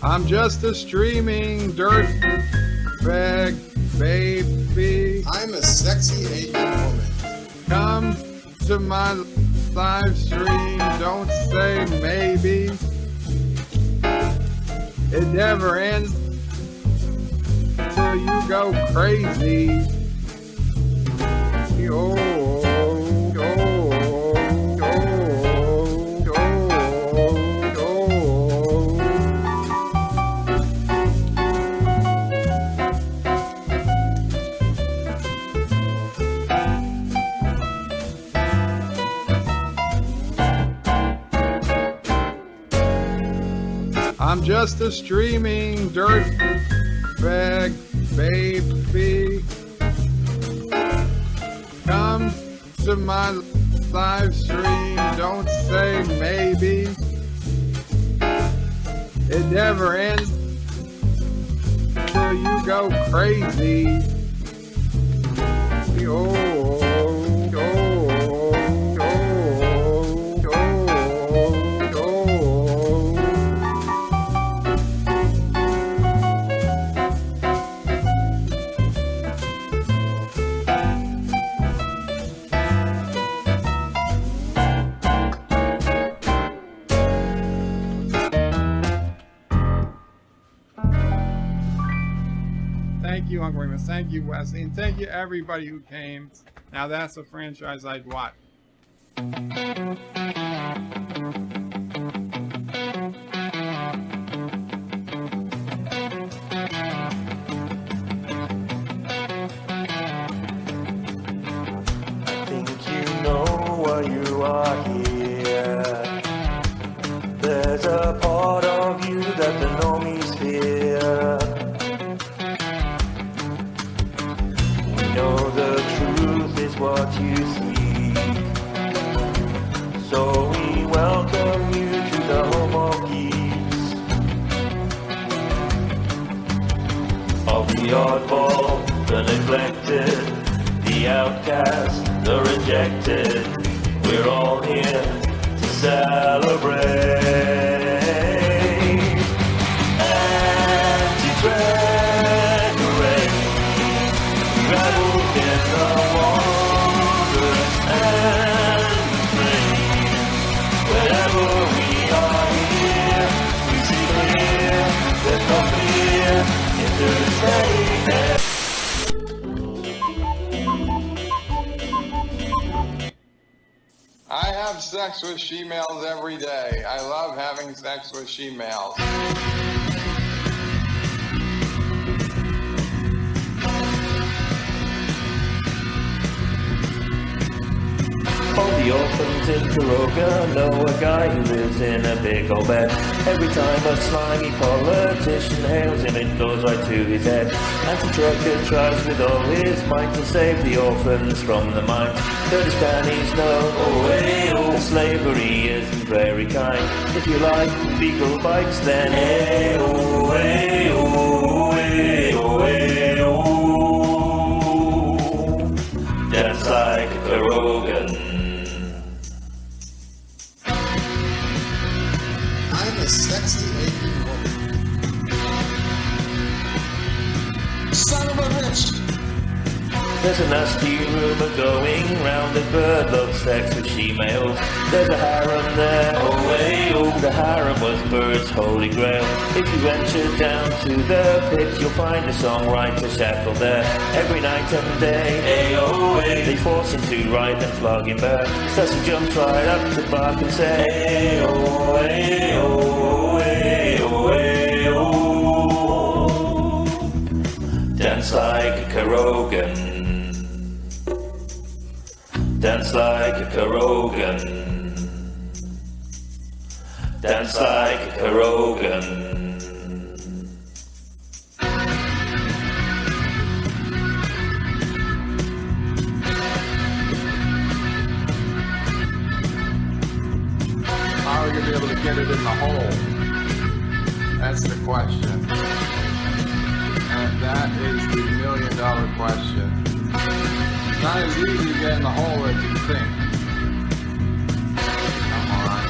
I'm just a streaming dirtbag baby. I'm a sexy Asian woman. Come to my live stream, don't say maybe. It never ends till you go crazy. Oh, oh, oh, oh, oh. I'm just a streaming dirtbag baby. Come to my live stream, don't say maybe. It never ends till you go crazy. Oh, oh, oh, oh, oh, oh. Thank you, Uncle Remus. Thank you, Wesley. And thank you, everybody who came. Now that's a franchise I'd watch. I think you know why you are here. There's a part of you that the normies fear. We know the truth is what you seek, so we welcome you to the home of geeks. Of the oddball, the neglected, the outcast, the rejected, we're all here to celebrate. And to decorate, reveled in the wonders and spring. Wherever we are here, we see clear, there's no fear, into the steadiness. I have sex with she-males every day. I love having sex with she-males. All the orphans in Kuroga know a guy who lives in a big old bed. Every time a slimy politician hails him, it goes right to his head. Anti-trucker tries with all his might to save the orphans from the mine. Kurdistanis know, that slavery isn't very kind. If you like legal bikes, then dance like a Rogan. I'm a sexy Asian woman. Son of a bitch! There's a nasty rumor going round that bird loves sex with she-males. There's a harem there, the harem was Bird's holy grail. If you venture down to the pit, you'll find a songwriter shackled there. Every night and day, they force him to write and flog him back. So he jumps right up to the bark and say, dance like a Karogan. Dance like a Karogan. Dance like a Karogan. How are we going to be able to get it in the hole? That's the question. And that is the million-dollar question. It's not as easy to get in the hole as you think. Come on.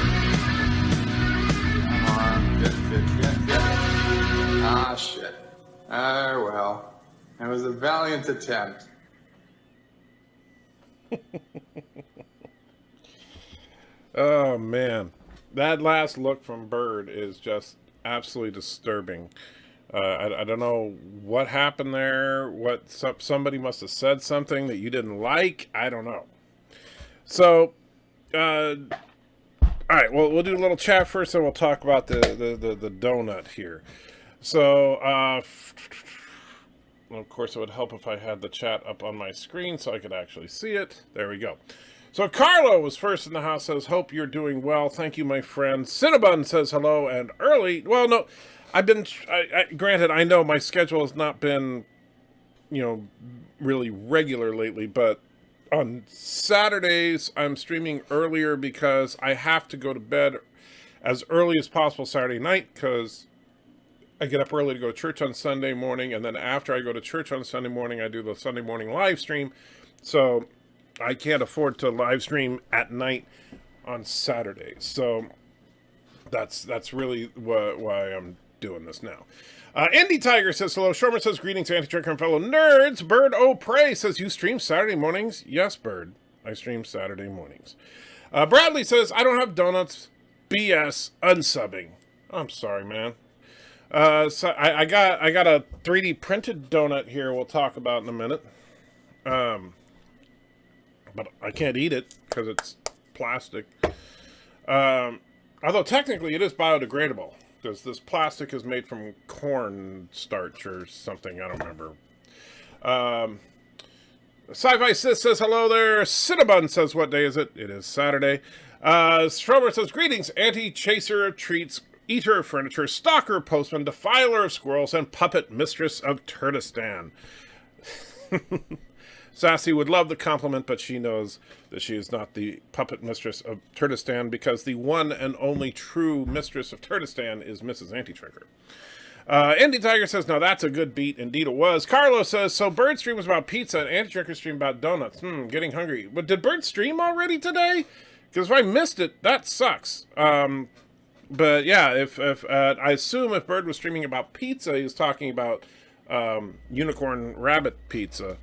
Come on. Get. Ah, shit. Well. It was a valiant attempt. Oh, man. That last look from Bird is just absolutely disturbing. I don't know what happened there. Somebody must have said something that you didn't like. I don't know. So, all right. Well, we'll do a little chat first, and we'll talk about the donut here. So, of course, it would help if I had the chat up on my screen so I could actually see it. There we go. So Carlo was first in the house, says, hope you're doing well. Thank you, my friend. Cinnabon says hello and early. Well, no, I've been, granted, I know my schedule has not been, really regular lately, but on Saturdays, I'm streaming earlier because I have to go to bed as early as possible Saturday night because I get up early to go to church on Sunday morning, and then after I go to church on Sunday morning, I do the Sunday morning live stream. So I can't afford to live stream at night on Saturdays. So that's really why I'm doing this now. Indy Tiger says hello. Shormer says greetings, anti-tricker and fellow nerds. Bird O'Prey says you stream Saturday mornings. Yes, Bird, I stream Saturday mornings. Bradley says I don't have donuts. BS unsubbing. I'm sorry, man. So I got a 3D printed donut here. We'll talk about in a minute. But I can't eat it because it's plastic. Although technically it is biodegradable because this plastic is made from corn starch or something. I don't remember. Sci-Fi Sis says hello there. Cinnabon says what day is it? It is Saturday. Stromer says greetings. Anti-chaser of treats, eater of furniture, stalker of postman, defiler of squirrels, and puppet mistress of Turtistan. Sassy would love the compliment, but she knows that she is not the puppet mistress of Turtistan because the one and only true mistress of Turtistan is Mrs. Anti-Tricker. Indy Tiger says, no, that's a good beat. Indeed it was. Carlos says, so Bird stream was about pizza and Anti-Tricker stream about donuts. Getting hungry. But did Bird stream already today? Because if I missed it, that sucks. But yeah, if I assume if Bird was streaming about pizza, he was talking about unicorn rabbit pizza.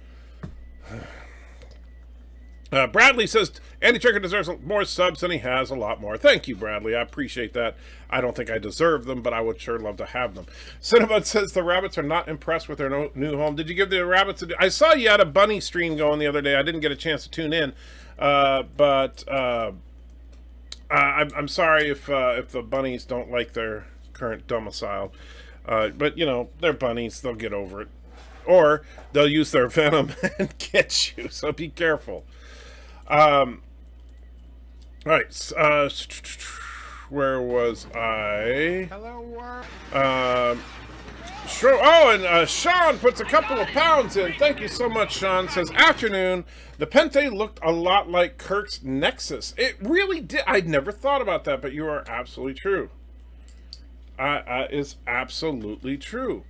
Bradley says Anti-Tricker deserves more subs than he has. A lot more. Thank you, Bradley. I appreciate that. I don't think I deserve them, but I would sure love to have them. Cinnabon says the rabbits are not impressed with their new home. Did you give the rabbits I saw you had a bunny stream going the other day. I didn't get a chance to tune in, but I'm sorry if the bunnies don't like their current domicile. But they're bunnies. They'll get over it. Or they'll use their venom and get you, so be careful. All right, where was I? Hello, world. Sean puts a couple of pounds in. Thank you so much, Sean. Says, afternoon, the Pente looked a lot like Kirk's Nexus. It really did. I'd never thought about that, but you are absolutely true. Is absolutely true.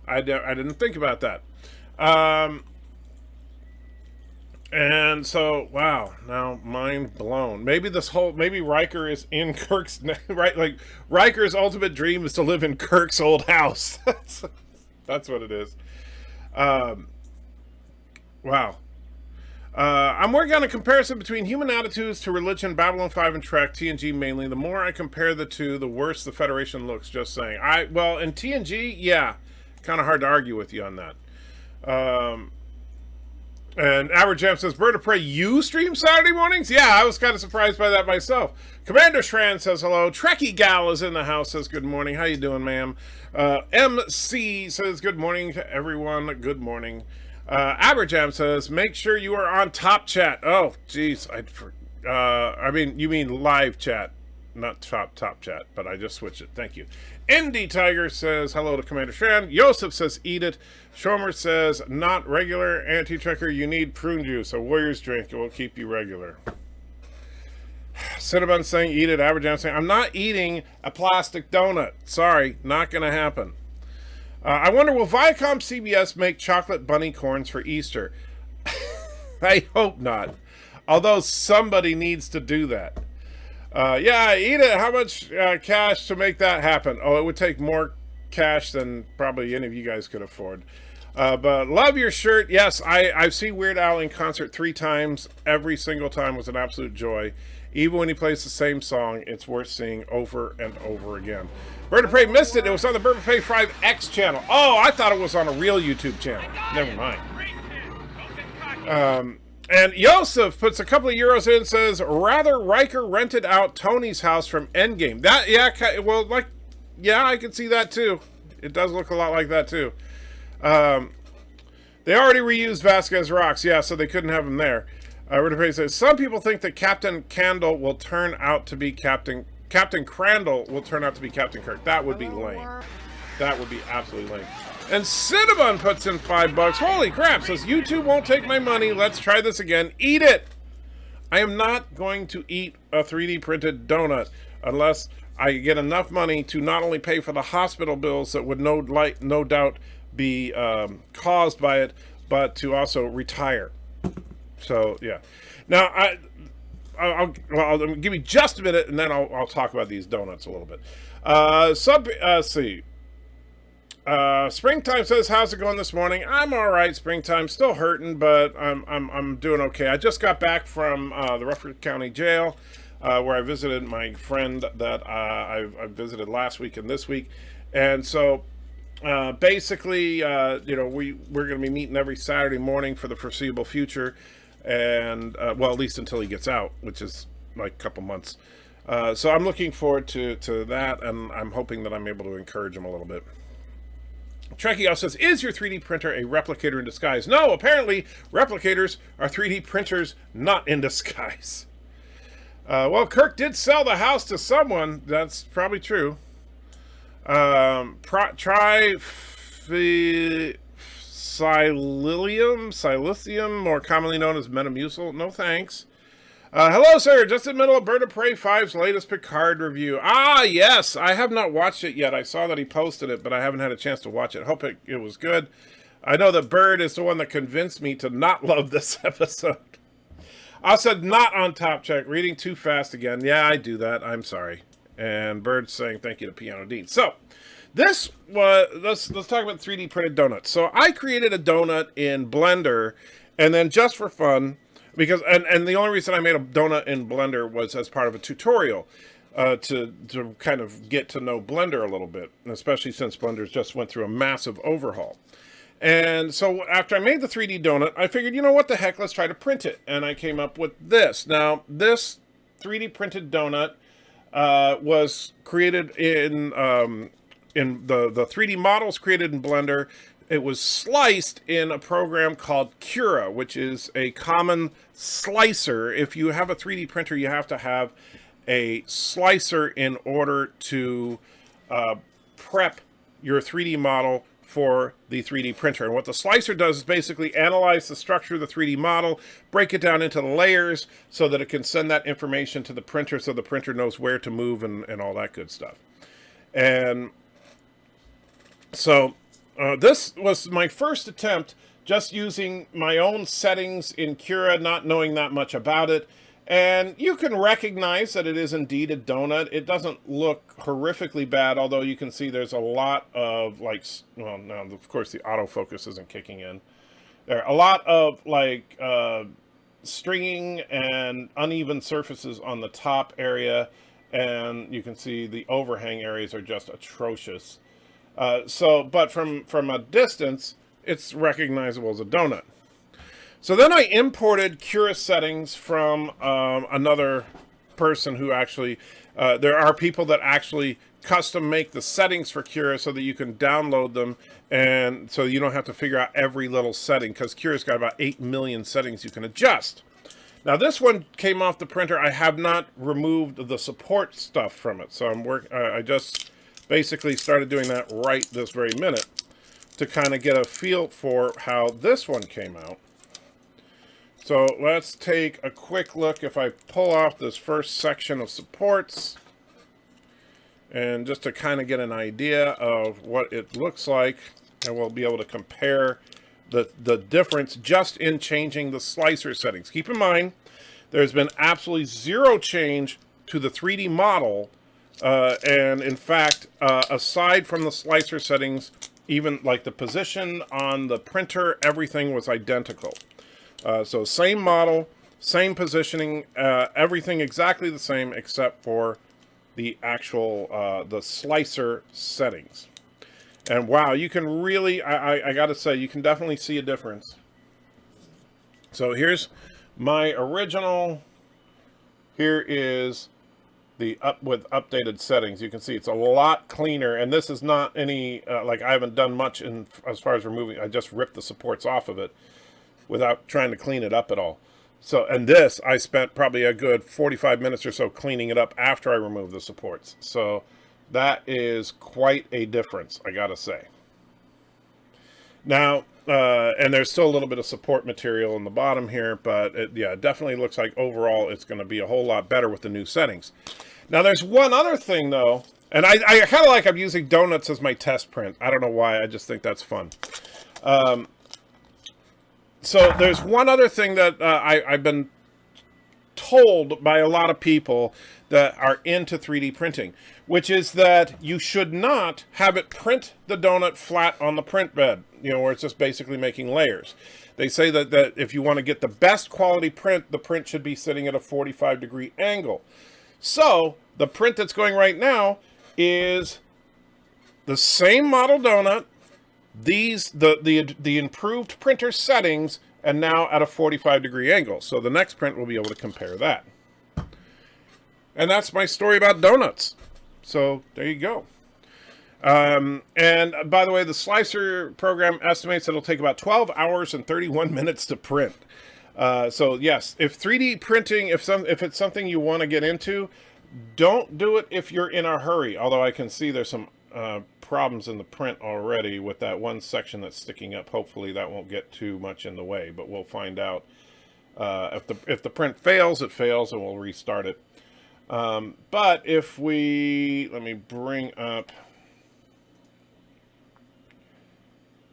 I didn't think about that. And so, wow, now mind blown. Maybe Riker is in Kirk's, right? Like, Riker's ultimate dream is to live in Kirk's old house. That's what it is. Wow. I'm working on a comparison between Human Attitudes to Religion, Babylon 5, and Trek, TNG mainly. The more I compare the two, the worse the Federation looks, just saying. Well, in TNG, yeah. Kind of hard to argue with you on that. And Average Jam says, Bird of Prey, you stream Saturday mornings? Yeah, I was kind of surprised by that myself. Commander Shran says hello. Trekkie Gal is in the house, says good morning. How you doing, ma'am? MC says good morning to everyone. Good morning. Average Jam says, make sure you are on Top Chat. Oh, geez. You mean live chat, not top chat, but I just switched it. Thank you. Indy Tiger says hello to Commander Shran. Yosef says eat it. Shomer says not regular. Anti-Trekker, you need prune juice, a warrior's drink. It will keep you regular. Cinnabon saying eat it. Average Jam saying I'm not eating a plastic donut. Sorry, not gonna happen. I wonder, will Viacom CBS make chocolate bunny corns for Easter? I hope not. Although somebody needs to do that. Yeah, eat it. How much cash to make that happen? Oh, it would take more cash than probably any of you guys could afford. But love your shirt. Yes, I've seen Weird Al in concert 3 times. Every single time was an absolute joy. Even when he plays the same song, it's worth seeing over and over again. Bird of Prey missed it. It was on the Bird of Prey 5X channel. Oh, I thought it was on a real YouTube channel. Never mind. And Yosef puts a couple of euros in and says, rather Riker rented out Tony's house from Endgame. That, yeah, well, like, yeah, I can see that too. It does look a lot like that too. They already reused Vasquez rocks, yeah, so they couldn't have him there. Ridapay says, some people think that Captain Crandall will turn out to be Captain Crandall will turn out to be Captain Kirk. That would be lame. That would be absolutely lame. And Cinnabon puts in $5. Holy crap, says, YouTube won't take my money. Let's try this again. Eat it. I am not going to eat a 3D printed donut unless I get enough money to not only pay for the hospital bills that would no doubt be caused by it, but to also retire. So yeah. Now I'll give me just a minute, and then I'll talk about these donuts a little bit. See. Springtime says, how's it going this morning? I'm all right. Springtime, still hurting, but I'm doing okay. I just got back from the Rutherford County Jail, where I visited my friend that I visited last week and this week, and so basically, you know, we're going to be meeting every Saturday morning for the foreseeable future, and well, at least until he gets out, which is like a couple months. So I'm looking forward to that, and I'm hoping that I'm able to encourage him a little bit. Trekkie also says, is your 3D printer a replicator in disguise? No, apparently replicators are 3D printers not in disguise. Well, Kirk did sell the house to someone. That's probably true. Silicium, more commonly known as Metamucil. No thanks. Hello, sir. Just in the middle of Bird of Prey 5's latest Picard review. Ah, yes. I have not watched it yet. I saw that he posted it, but I haven't had a chance to watch it. Hope it was good. I know that Bird is the one that convinced me to not love this episode. I said not on Top Check. Reading too fast again. Yeah, I do that. I'm sorry. And Bird's saying thank you to Piano Dean. So, this was... Let's talk about 3D printed donuts. So, I created a donut in Blender, and then just for fun... Because and the only reason I made a donut in Blender was as part of a tutorial to kind of get to know Blender a little bit, especially since Blender just went through a massive overhaul. And so after I made the 3D donut, I figured, you know what the heck, let's try to print it. And I came up with this. Now, this 3D printed donut was created in the 3D models created in Blender. It was sliced in a program called Cura, which is a common slicer. If you have a 3D printer, you have to have a slicer in order to prep your 3D model for the 3D printer. And what the slicer does is basically analyze the structure of the 3D model, break it down into the layers so that it can send that information to the printer so the printer knows where to move and all that good stuff. And so... this was my first attempt just using my own settings in Cura, not knowing that much about it. And you can recognize that it is indeed a donut. It doesn't look horrifically bad, although you can see there's a lot of, like, well, now, of course, the autofocus isn't kicking in. There are a lot of, like, stringing and uneven surfaces on the top area, and you can see the overhang areas are just atrocious. But from a distance, it's recognizable as a donut. So then I imported Cura settings from another person who actually, there are people that actually custom make the settings for Cura so that you can download them, and so you don't have to figure out every little setting, because Cura's got about 8 million settings you can adjust. Now this one came off the printer. I have not removed the support stuff from it, so I just basically started doing that right this very minute to kind of get a feel for how this one came out. So let's take a quick look. If I pull off this first section of supports, and just to kind of get an idea of what it looks like, and we'll be able to compare the difference just in changing the slicer settings. Keep in mind, there's been absolutely zero change to the 3D model And in fact, aside from the slicer settings, even like the position on the printer, everything was identical. So same model, same positioning, everything exactly the same except for the actual the slicer settings. And wow, you can really, I gotta say, you can definitely see a difference. So here's my original. Here is the with updated settings. You can see it's a lot cleaner, and this is not any like I haven't done much in as far as removing. I just ripped the supports off of it without trying to clean it up at all. So, and this I spent probably a good 45 minutes or so cleaning it up after I removed the supports. So that is quite a difference, I gotta say. Now, and there's still a little bit of support material in the bottom here, but yeah, it definitely looks like overall it's going to be a whole lot better with the new settings. Now, there's one other thing, though, and I kind of like I'm using donuts as my test print. I don't know why, I just think that's fun. So there's one other thing that I've been told by a lot of people that are into 3D printing, which is that you should not have it print the donut flat on the print bed, where it's just basically making layers. They say that if you want to get the best quality print, the print should be sitting at a 45-degree angle. So the print that's going right now is the same model donut, the improved printer settings, and now at a 45-degree angle. So the next print will be able to compare that. And that's my story about donuts. So there you go. And by the way, the slicer program estimates it'll take about 12 hours and 31 minutes to print. So yes, if 3D printing, if it's something you want to get into, don't do it if you're in a hurry. Although I can see there's some problems in the print already with that one section that's sticking up. Hopefully that won't get too much in the way, but we'll find out. If the print fails, it fails, and we'll restart it. But if we, let me bring up,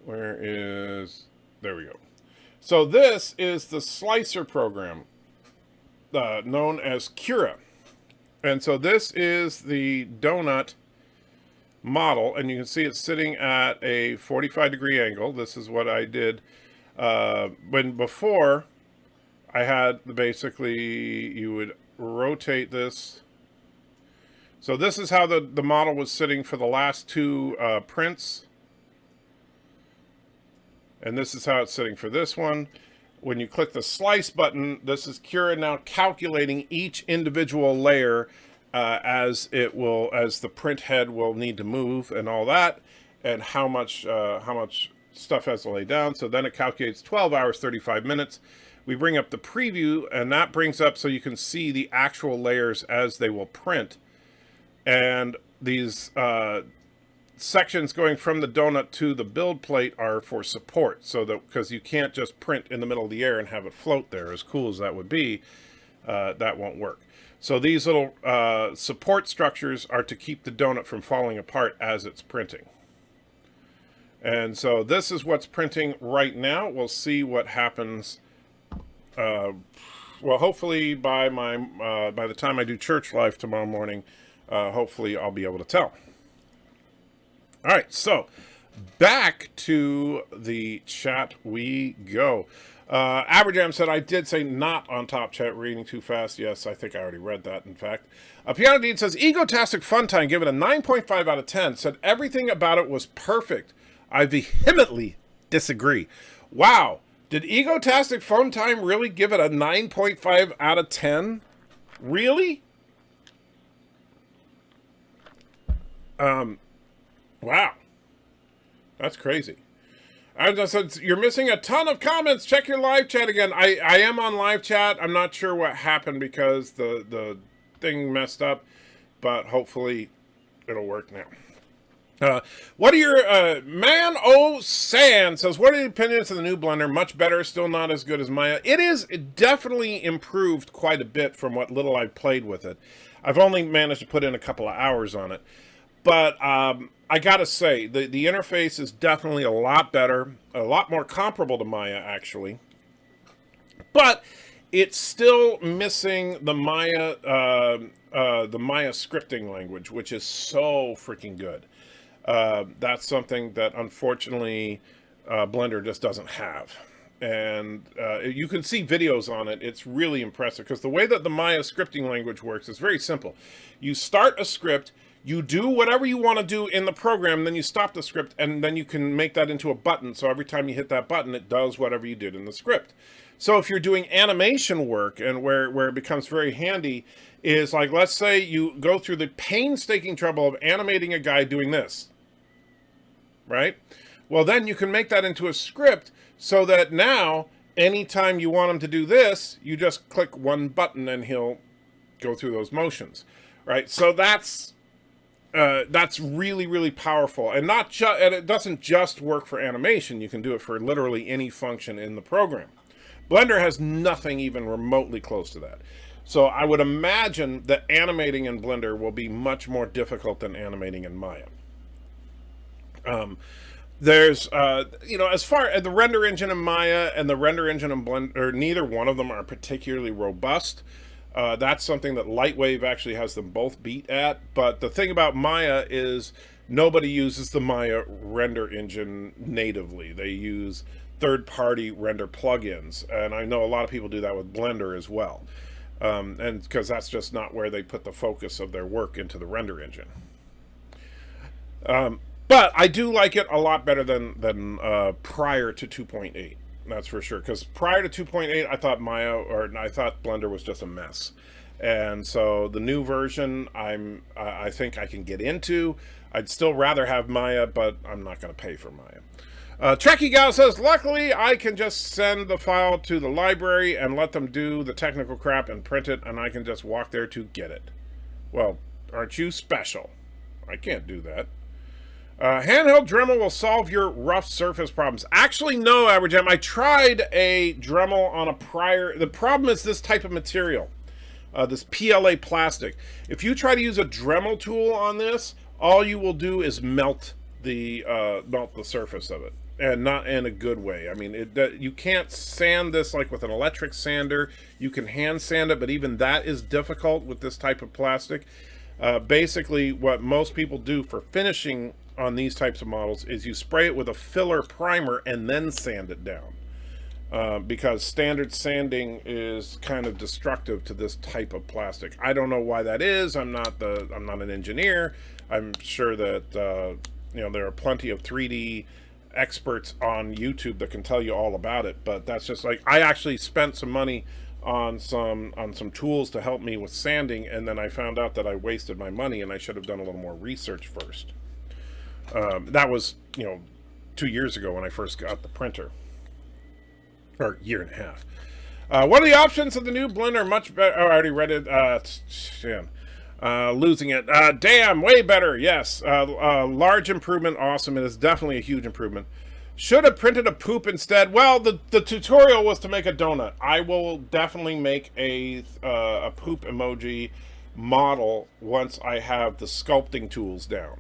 there we go. So this is the slicer program, known as Cura. And so this is the donut model, and you can see it's sitting at a 45-degree angle. This is what I did when before I had basically, you would rotate this. So this is how the model was sitting for the last two prints, and this is how it's sitting for this one. When you click the slice button, this is Cura now calculating each individual layer as the print head will need to move and all that, and how much stuff has to lay down. So then it calculates 12 hours 35 minutes. We bring up the preview, and that brings up so you can see the actual layers as they will print. And these sections going from the donut to the build plate are for support, so that because you can't just print in the middle of the air and have it float there, as cool as that would be, that won't work. So these little support structures are to keep the donut from falling apart as it's printing. And so this is what's printing right now. We'll see what happens. Well, hopefully by the time I do church life tomorrow morning, hopefully I'll be able to tell. All right, so back to the chat we go. Aberjam said, I did say not on top chat, reading too fast. Yes, I think I already read that, in fact. Piano Dean says, Egotastic Fun Time, give it a 9.5 out of 10. Said everything about it was perfect. I vehemently disagree. Wow. Did Egotastic Fun Time really give it a 9.5 out of 10? Really? Wow. That's crazy. I just said, you're missing a ton of comments. Check your live chat again. I am on live chat. I'm not sure what happened because the thing messed up, but hopefully it'll work now. What are your, Man O Sand says, what are the opinions of the new blender? Much better, still not as good as Maya. It is definitely improved quite a bit from what little I've played with it. I've only managed to put in a couple of hours on it. But I gotta say, the interface is definitely a lot better, a lot more comparable to Maya, actually. But it's still missing the Maya the Maya scripting language, which is so freaking good. That's something that unfortunately Blender just doesn't have. And you can see videos on it. It's really impressive because the way that the Maya scripting language works is very simple. You start a script, you do whatever you want to do in the program, then you stop the script, and then you can make that into a button. So every time you hit that button, it does whatever you did in the script. So if you're doing animation work, and where it becomes very handy is, like, let's say you go through the painstaking trouble of animating a guy doing this, right? Well, then you can make that into a script so that now, anytime you want him to do this, you just click one button and he'll go through those motions, right? So that's really, really powerful. And and it doesn't just work for animation. You can do it for literally any function in the program. Blender has nothing even remotely close to that. So I would imagine that animating in Blender will be much more difficult than animating in Maya. There's, as far as the render engine in Maya and the render engine in Blender, neither one of them are particularly robust. That's something that Lightwave actually has them both beat at. But the thing about Maya is nobody uses the Maya render engine natively. They use third-party render plugins, and I know a lot of people do that with Blender as well, and because that's just not where they put the focus of their work into the render engine. But I do like it a lot better than prior to 2.8. That's for sure. Because prior to 2.8, I thought I thought Blender was just a mess, and so the new version, I think I can get into. I'd still rather have Maya, but I'm not going to pay for Maya. Trekkie Gal says, luckily I can just send the file to the library and let them do the technical crap and print it, and I can just walk there to get it. Well, aren't you special? I can't do that. Handheld Dremel will solve your rough surface problems. Actually, no, Average M. I tried a Dremel on a prior... The problem is this type of material, this PLA plastic. If you try to use a Dremel tool on this, all you will do is melt the surface of it. And not in a good way. I mean, you can't sand this like with an electric sander. You can hand sand it, but even that is difficult with this type of plastic. Basically, what most people do for finishing on these types of models is you spray it with a filler primer and then sand it down. Because standard sanding is kind of destructive to this type of plastic. I don't know why that is. I'm not an engineer. I'm sure that there are plenty of 3D experts on YouTube that can tell you all about it, but that's just like, I actually spent some money on some tools to help me with sanding, and then I found out that I wasted my money and I should have done a little more research first. That was 2 years ago when I first got the printer, or a year and a half. What are the options of the new Blender? Much better. Oh, I already read it. Losing it. Damn, way better. Yes. Large improvement. Awesome. It is definitely a huge improvement. Should have printed a poop instead. Well, the tutorial was to make a donut. I will definitely make a poop emoji model once I have the sculpting tools down.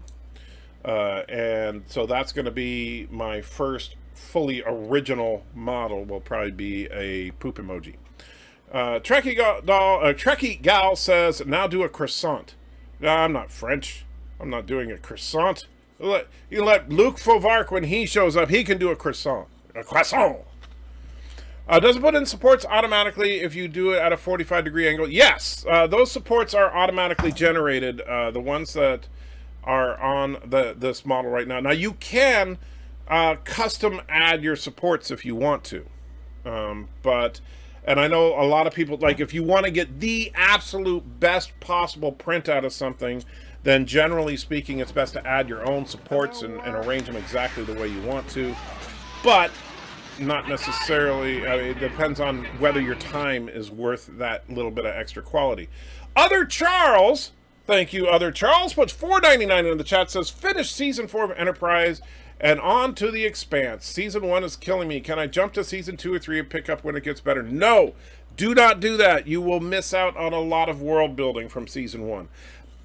And so that's going to be my first fully original model, will probably be a poop emoji. Trekkie Gal says, now do a croissant. No, I'm not French. I'm not doing a croissant. You let Luc Fauvark, when he shows up, he can do a croissant. A croissant! Does it put in supports automatically if you do it at a 45-degree angle? Yes! Those supports are automatically generated, the ones that are on this model right now. Now, you can custom add your supports if you want to. And I know a lot of people, like, if you want to get the absolute best possible print out of something, then generally speaking, it's best to add your own supports and arrange them exactly the way you want to. But not necessarily, it depends on whether your time is worth that little bit of extra quality. Other Charles, thank you, Other Charles, puts $4.99 in the chat, says, finish Season 4 of Enterprise and on to the Expanse. Season 1 is killing me. Can I jump to Season 2 or 3 and pick up when it gets better? No! Do not do that. You will miss out on a lot of world building from Season 1.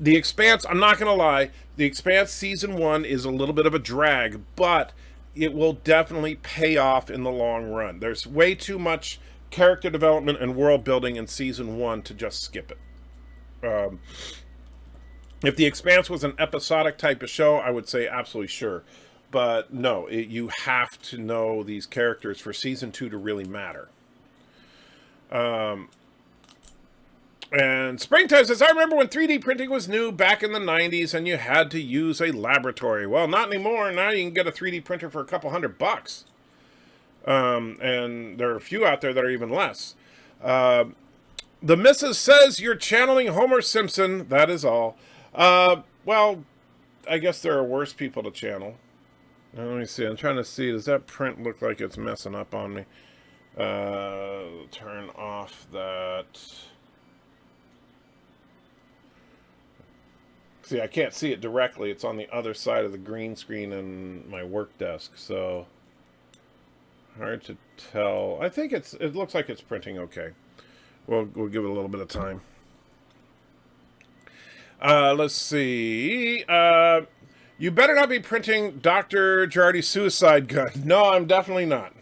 The Expanse, I'm not going to lie, The Expanse Season 1 is a little bit of a drag, but it will definitely pay off in the long run. There's way too much character development and world building in Season 1 to just skip it. If The Expanse was an episodic type of show, I would say absolutely sure. But no, you have to know these characters for season 2 to really matter. And Springtime says, I remember when 3D printing was new back in the 90s and you had to use a laboratory. Well, not anymore. Now you can get a 3D printer for a couple $100. And there are a few out there that are even less. The missus says you're channeling Homer Simpson. That is all. Well, I guess there are worse people to channel. Let me see. I'm trying to see. Does that print look like it's messing up on me? Turn off that. See, I can't see it directly. It's on the other side of the green screen in my work desk, so hard to tell. I think it looks like it's printing okay. We'll give it a little bit of time. Let's see. You better not be printing Dr. Girardi's suicide gun. No, I'm definitely not.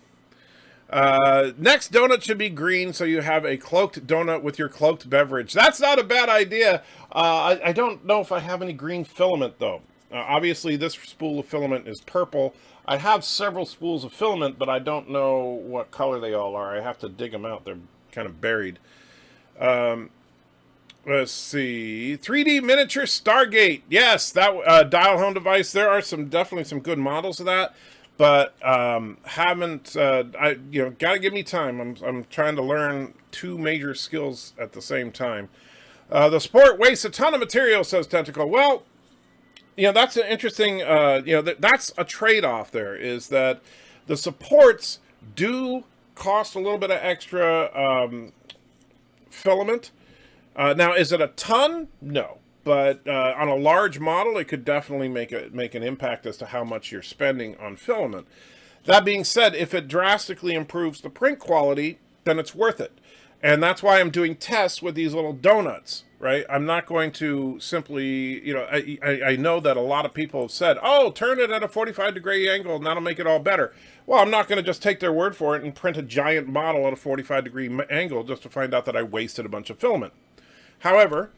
Next donut should be green, so you have a cloaked donut with your cloaked beverage. That's not a bad idea. I don't know if I have any green filament, though. Obviously, this spool of filament is purple. I have several spools of filament, but I don't know what color they all are. I have to dig them out. They're kind of buried. Let's see. 3D miniature Stargate. Yes, that dial home device. There are definitely some good models of that. But haven't gotta give me time. I'm trying to learn 2 major skills at the same time. The sport wastes a ton of material, says Tentacle. Well, that's an interesting. That's a trade-off. There is that the supports do cost a little bit of extra filament. Now, is it a ton? No. But on a large model, it could definitely make an impact as to how much you're spending on filament. That being said, if it drastically improves the print quality, then it's worth it. And that's why I'm doing tests with these little donuts, right? I'm not going to simply, I know that a lot of people have said, oh, turn it at a 45-degree angle and that'll make it all better. Well, I'm not going to just take their word for it and print a giant model at a 45-degree angle just to find out that I wasted a bunch of filament. However,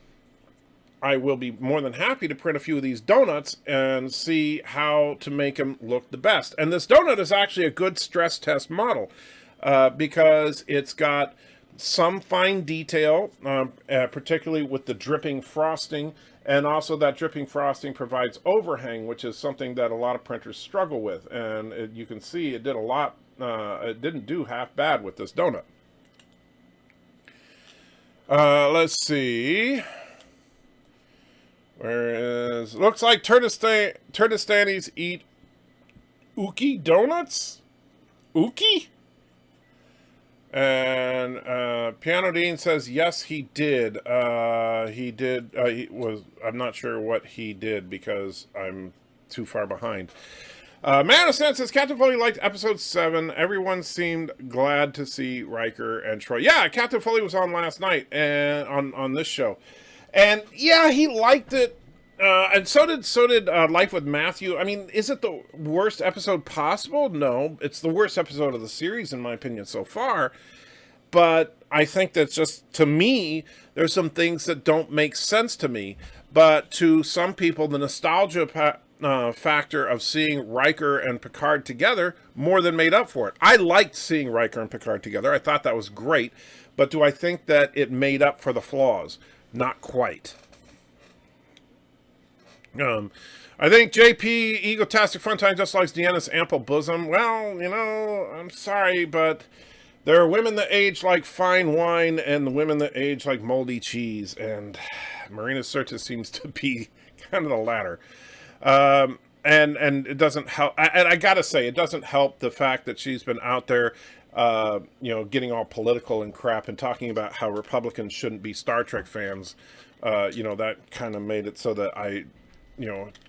I will be more than happy to print a few of these donuts and see how to make them look the best. And this donut is actually a good stress test model because it's got some fine detail, particularly with the dripping frosting, and also that dripping frosting provides overhang, which is something that a lot of printers struggle with. And you can see it did a lot, it didn't do half bad with this donut. Let's see. Whereas, looks like Turdistanis eat Uki donuts? Uki? And Piano Dean says, yes, he did. I'm not sure what he did because I'm too far behind. Man of Sense says, Captain Foley liked episode 7. Everyone seemed glad to see Riker and Troy. Yeah, Captain Foley was on last night and on this show. And yeah, he liked it, and so did Life with Matthew. I mean, is it the worst episode possible? No, it's the worst episode of the series in my opinion so far. But I think that's just, to me, there's some things that don't make sense to me. But to some people, the nostalgia factor of seeing Riker and Picard together more than made up for it. I liked seeing Riker and Picard together. I thought that was great. But do I think that it made up for the flaws? Not quite. I think JP Egotastic Funtime just likes Deanna's ample bosom. Well, I'm sorry, but there are women that age like fine wine and the women that age like moldy cheese, and Marina Sirtis seems to be kind of the latter. And it doesn't help. And I gotta say, it doesn't help the fact that she's been out there getting all political and crap and talking about how Republicans shouldn't be Star Trek fans. That kind of made it so that I,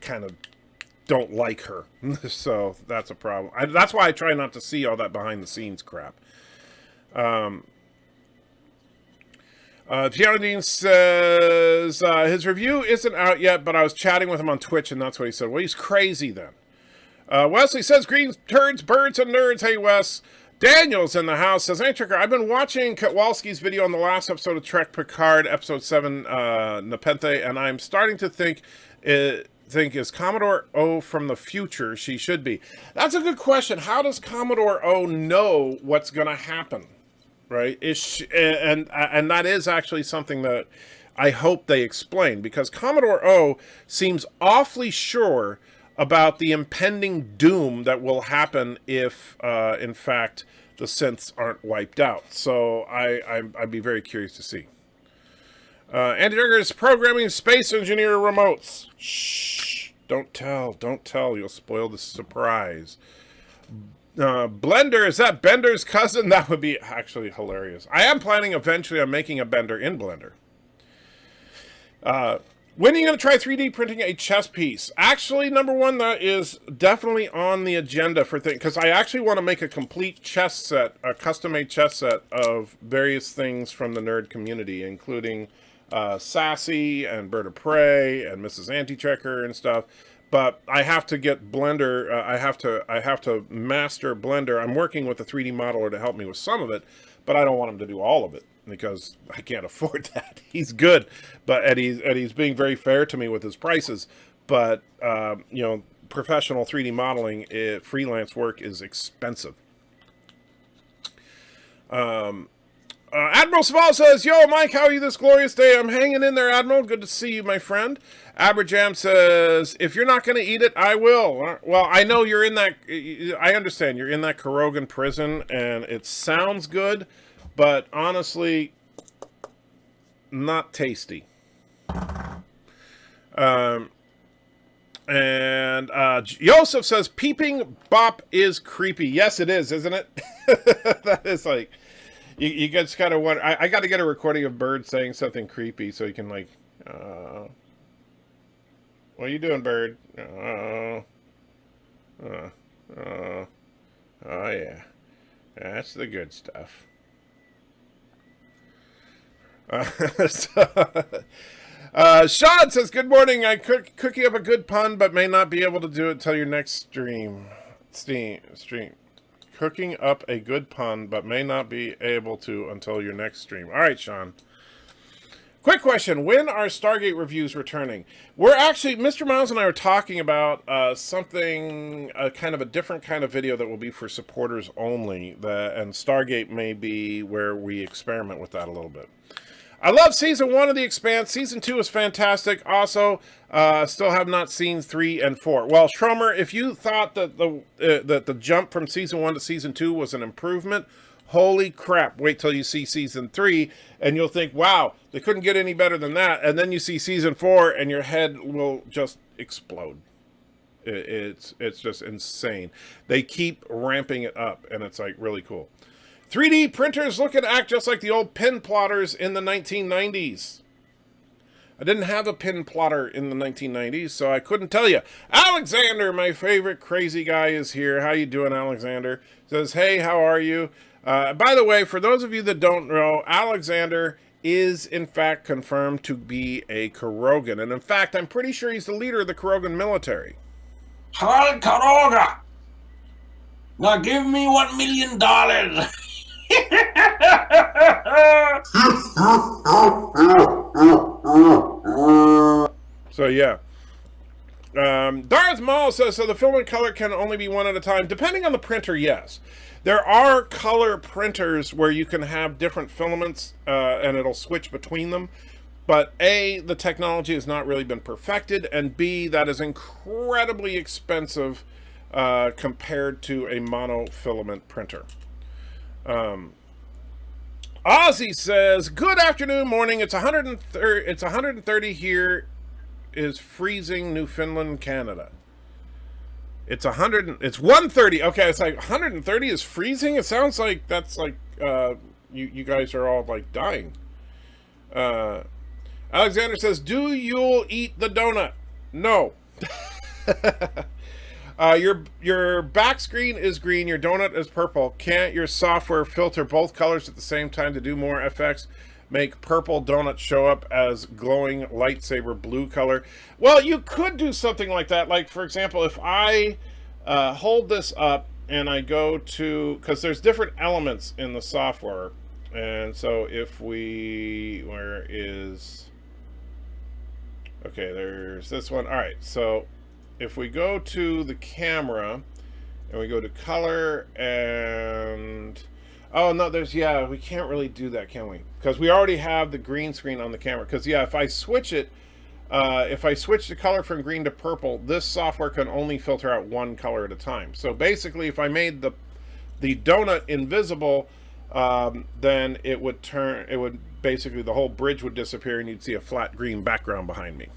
kind of don't like her. So that's a problem. That's why I try not to see all that behind the scenes crap. Gianadine says, his review isn't out yet, but I was chatting with him on Twitch and that's what he said. Well, he's crazy then. Wesley says, green turds, birds, and nerds. Hey, Wes. Daniel's in the house, says, "Hey, Tricker, I've been watching Kowalski's video on the last episode of Trek Picard, episode 7, Nepenthe, and I'm starting to think is Commodore O from the future? She should be." That's a good question. How does Commodore O know what's going to happen, right? And that is actually something that I hope they explain, because Commodore O seems awfully sure about the impending doom that will happen if, in fact, the synths aren't wiped out. So I'd be very curious to see. Andy Durger is programming space engineer remotes. Shh! Don't tell. You'll spoil the surprise. Blender, is that Bender's cousin? That would be actually hilarious. I am planning eventually on making a Bender in Blender. When are you going to try 3D printing a chess piece? Actually, number one, that is definitely on the agenda for things, because I actually want to make a complete chess set, a custom-made chess set of various things from the nerd community, including Sassy and Bird of Prey and Mrs. Anti-Trekker and stuff. But I have to get Blender. I have to master Blender. I'm working with a 3D modeler to help me with some of it, but I don't want him to do all of it, because I can't afford that. He's good, but he's being very fair to me with his prices. But you know, professional 3D modeling, freelance work is expensive. Admiral Saval says, "Yo, Mike, how are you this glorious day?" I'm hanging in there, Admiral. Good to see you, my friend. Aberjam says, "If you're not going to eat it, I will." Well, I know you're in that. I understand you're in that Korogan prison, and it sounds good, but honestly, not tasty. And Joseph says, "Peeping Bop is creepy." Yes, it is, isn't it? That is like, you just gotta wonder. I got to get a recording of Bird saying something creepy so you can like, what are you doing, Bird? Oh yeah, that's the good stuff. Sean says, "Good morning. I cook you up a good pun, but may not be able to do it till your next stream. Cooking up a good pun, but may not be able to until your next stream." All right, Sean. Quick question. When are Stargate reviews returning? We're actually, Mr. Miles and I are talking about something, kind of a different kind of video that will be for supporters only. And Stargate may be where we experiment with that a little bit. I love season 1 of The Expanse. Season 2 is fantastic. Also, still have not seen 3 and 4. Well, Schromer, if you thought that the jump from season 1 to season 2 was an improvement, holy crap, wait till you see season 3, and you'll think, wow, they couldn't get any better than that. And then you see season 4, and your head will just explode. It's just insane. They keep ramping it up, and it's like really cool. 3D printers look and act just like the old pin plotters in the 1990s. I didn't have a pin plotter in the 1990s, so I couldn't tell you. Alexander, my favorite crazy guy, is here. How you doing, Alexander? Says, "Hey, how are you?" By the way, for those of you that don't know, Alexander is, in fact, confirmed to be a Korogan. And, in fact, I'm pretty sure he's the leader of the Korogan military. Harald Karoga! Now give me $1 million! So, yeah. Darth Maul says, "So the filament color can only be one at a time." Depending on the printer, yes. There are color printers where you can have different filaments and it'll switch between them. But A, the technology has not really been perfected, and B, that is incredibly expensive compared to a monofilament printer. Ozzy says, "Good afternoon, morning. It's 130 here. Is freezing Newfoundland, Canada." It's 130. Okay, it's like 130 is freezing. It sounds like that's like you guys are all like dying. Alexander says, "Do you'll eat the donut?" No. Your back screen is green, your donut is purple. Can't your software filter both colors at the same time to do more effects? Make purple donut show up as glowing lightsaber blue color. Well, you could do something like that. Like, for example, if I hold this up and I go to, because there's different elements in the software. And so if we, where is, okay, there's this one. All right, so if we go to the camera and we go to color and, oh no, yeah, we can't really do that, can we? Because we already have the green screen on the camera. Because yeah, if I switch it, if I switch the color from green to purple, this software can only filter out one color at a time. So basically, if I made the donut invisible, then it would basically, the whole bridge would disappear and you'd see a flat green background behind me.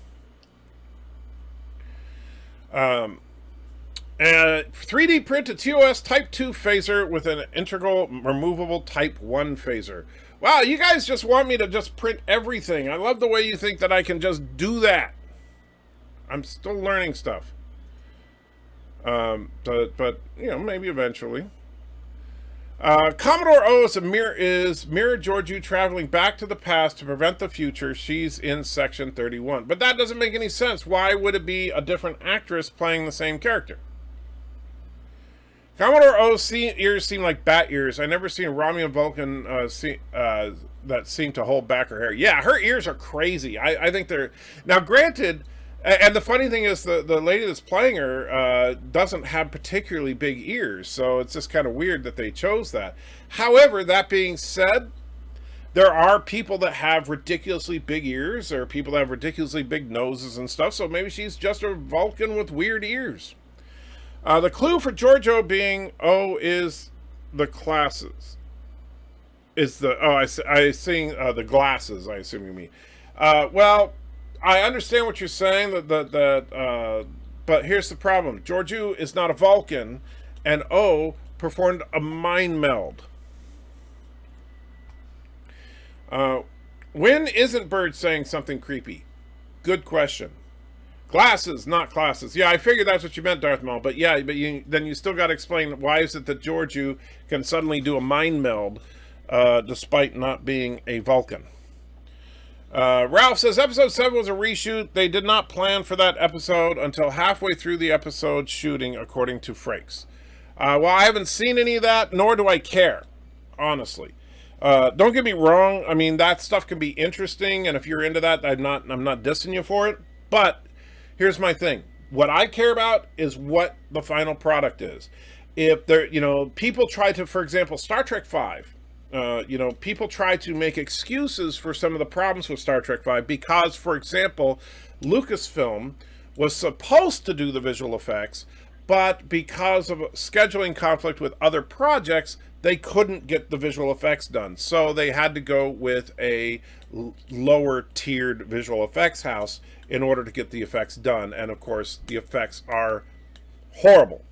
3D print a TOS Type 2 phaser with an integral removable Type 1 phaser. Wow, you guys just want me to just print everything. I love the way you think that I can just do that. I'm still learning stuff. But you know, maybe eventually. Commodore O is Mira Georgiou traveling back to the past to prevent the future. She's in section 31. But that doesn't make any sense. Why would it be a different actress playing the same character? Commodore O's ears seem like bat ears. I never seen a Romulan Vulcan that seemed to hold back her hair. Yeah, her ears are crazy. I think they're... Now, granted, and the funny thing is the lady that's playing her doesn't have particularly big ears, so it's just kind of weird that they chose that. However, that being said, there are people that have ridiculously big ears. There are people that have ridiculously big noses and stuff, so maybe she's just a Vulcan with weird ears. The clue for Giorgio being O is the classes. Is the I sing the glasses. I assume you mean. Well, I understand what you're saying. But here's the problem: Giorgio is not a Vulcan, and O performed a mind meld. When isn't Bird saying something creepy? Good question. Glasses, not classes. Yeah, I figured that's what you meant, Darth Maul. But yeah, then you still got to explain why is it that Giorgio can suddenly do a mind meld despite not being a Vulcan. Ralph says episode 7 was a reshoot. They did not plan for that episode until halfway through the episode shooting, according to Frakes. Well, I haven't seen any of that, nor do I care, honestly. Don't get me wrong. I mean, that stuff can be interesting, and if you're into that, I'm not dissing you for it. But here's my thing. What I care about is what the final product is. If there, people try to, for example, Star Trek V, people try to make excuses for some of the problems with Star Trek V because, for example, Lucasfilm was supposed to do the visual effects, but because of scheduling conflict with other projects, they couldn't get the visual effects done. So they had to go with a lower tiered visual effects house in order to get the effects done. And of course, the effects are horrible.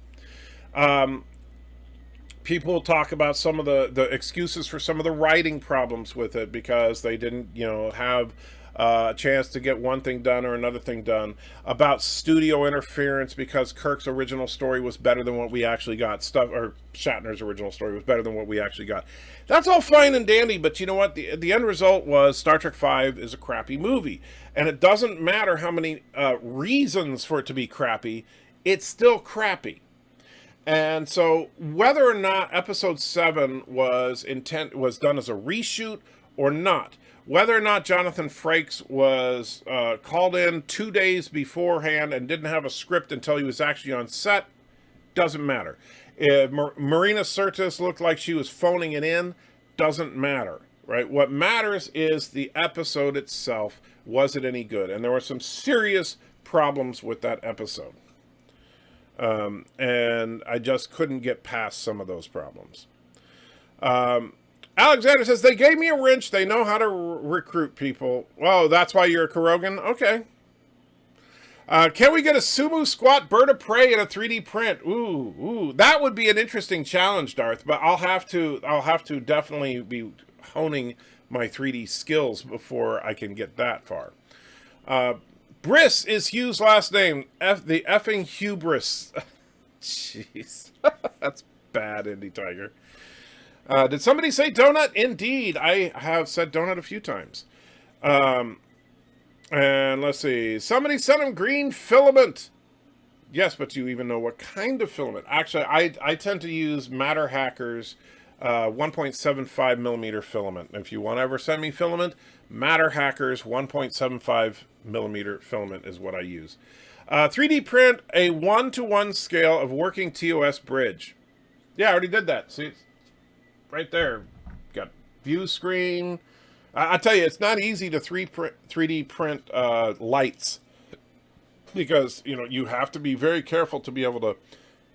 People talk about some of the excuses for some of the writing problems with it because they didn't, have a chance to get one thing done or another thing done. About studio interference because Kirk's original story was better than what we actually got. Or Shatner's original story was better than what we actually got. That's all fine and dandy, but you know what? The end result was Star Trek V is a crappy movie. And it doesn't matter how many reasons for it to be crappy, it's still crappy. And so whether or not episode 7 was done as a reshoot or not, whether or not Jonathan Frakes was called in 2 days beforehand and didn't have a script until he was actually on set, doesn't matter. If Marina Sirtis looked like she was phoning it in, doesn't matter, right? What matters is the episode itself. Was it any good? And there were some serious problems with that episode. And I just couldn't get past some of those problems. Alexander says, they gave me a wrench. They know how to recruit people. Well, that's why you're a Kurogan? Okay. Can we get a sumo squat bird of prey in a 3D print? Ooh, that would be an interesting challenge, Darth, but I'll have to definitely be honing my 3D skills before I can get that far. Briss is Hugh's last name. The effing hubris. Jeez. That's bad, Indie Tiger. Did somebody say donut? Indeed. I have said donut a few times. And let's see. Somebody sent him green filament. Yes, but do you even know what kind of filament? Actually, I tend to use Matter Hackers 1.75 millimeter filament. If you want to ever send me filament, Matter Hackers 1.75 millimeter filament is what I use. 3D print a 1-to-1 scale of working TOS bridge. Yeah, I already did that. See, it's right there. Got view screen. I tell you, it's not easy to 3D print lights, because you have to be very careful to be able to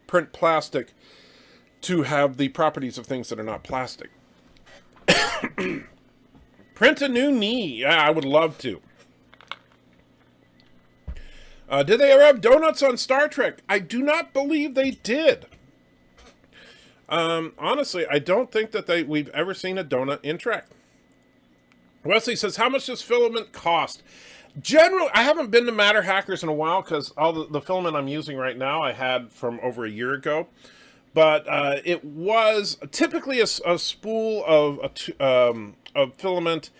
print plastic to have the properties of things that are not plastic. Print a new knee. Yeah, I would love to. Did they ever have donuts on Star Trek? I do not believe they did. Honestly, I don't think that we've ever seen a donut in Trek. Wesley says, how much does filament cost? Generally, I haven't been to Matter Hackers in a while, because all the filament I'm using right now I had from over a year ago. But it was typically a spool of filament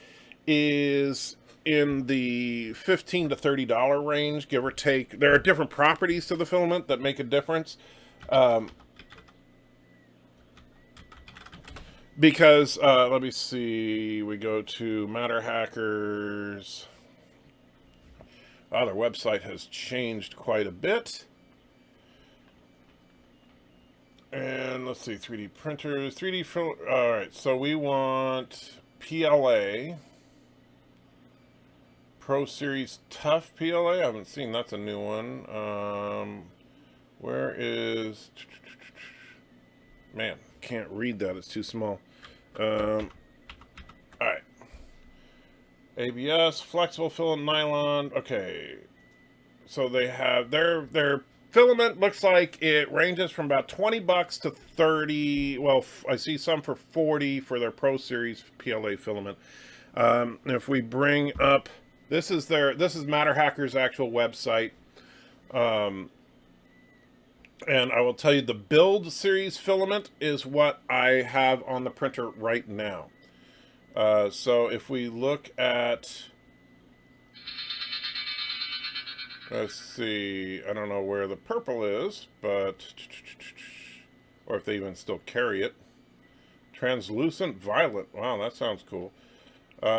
is in the $15 to $30 range, give or take. There are different properties to the filament that make a difference. Because, let me see, we go to Matter Hackers. Oh, their website has changed quite a bit. And let's see, 3D printers, 3D film. All right, so we want PLA. Pro Series Tough PLA. I haven't seen, that's a new one. Where is... Man, can't read that, it's too small. All right. ABS, flexible filament nylon. Okay. So they have their filament looks like it ranges from about $20 to $30. Well, I see some for $40 for their Pro Series PLA filament. If we bring up, this is Matter Hackers' actual website. And I will tell you, the Build Series filament is what I have on the printer right now. So if we look at, let's see, I don't know where the purple is, but, or if they even still carry it. Translucent violet. Wow, that sounds cool. They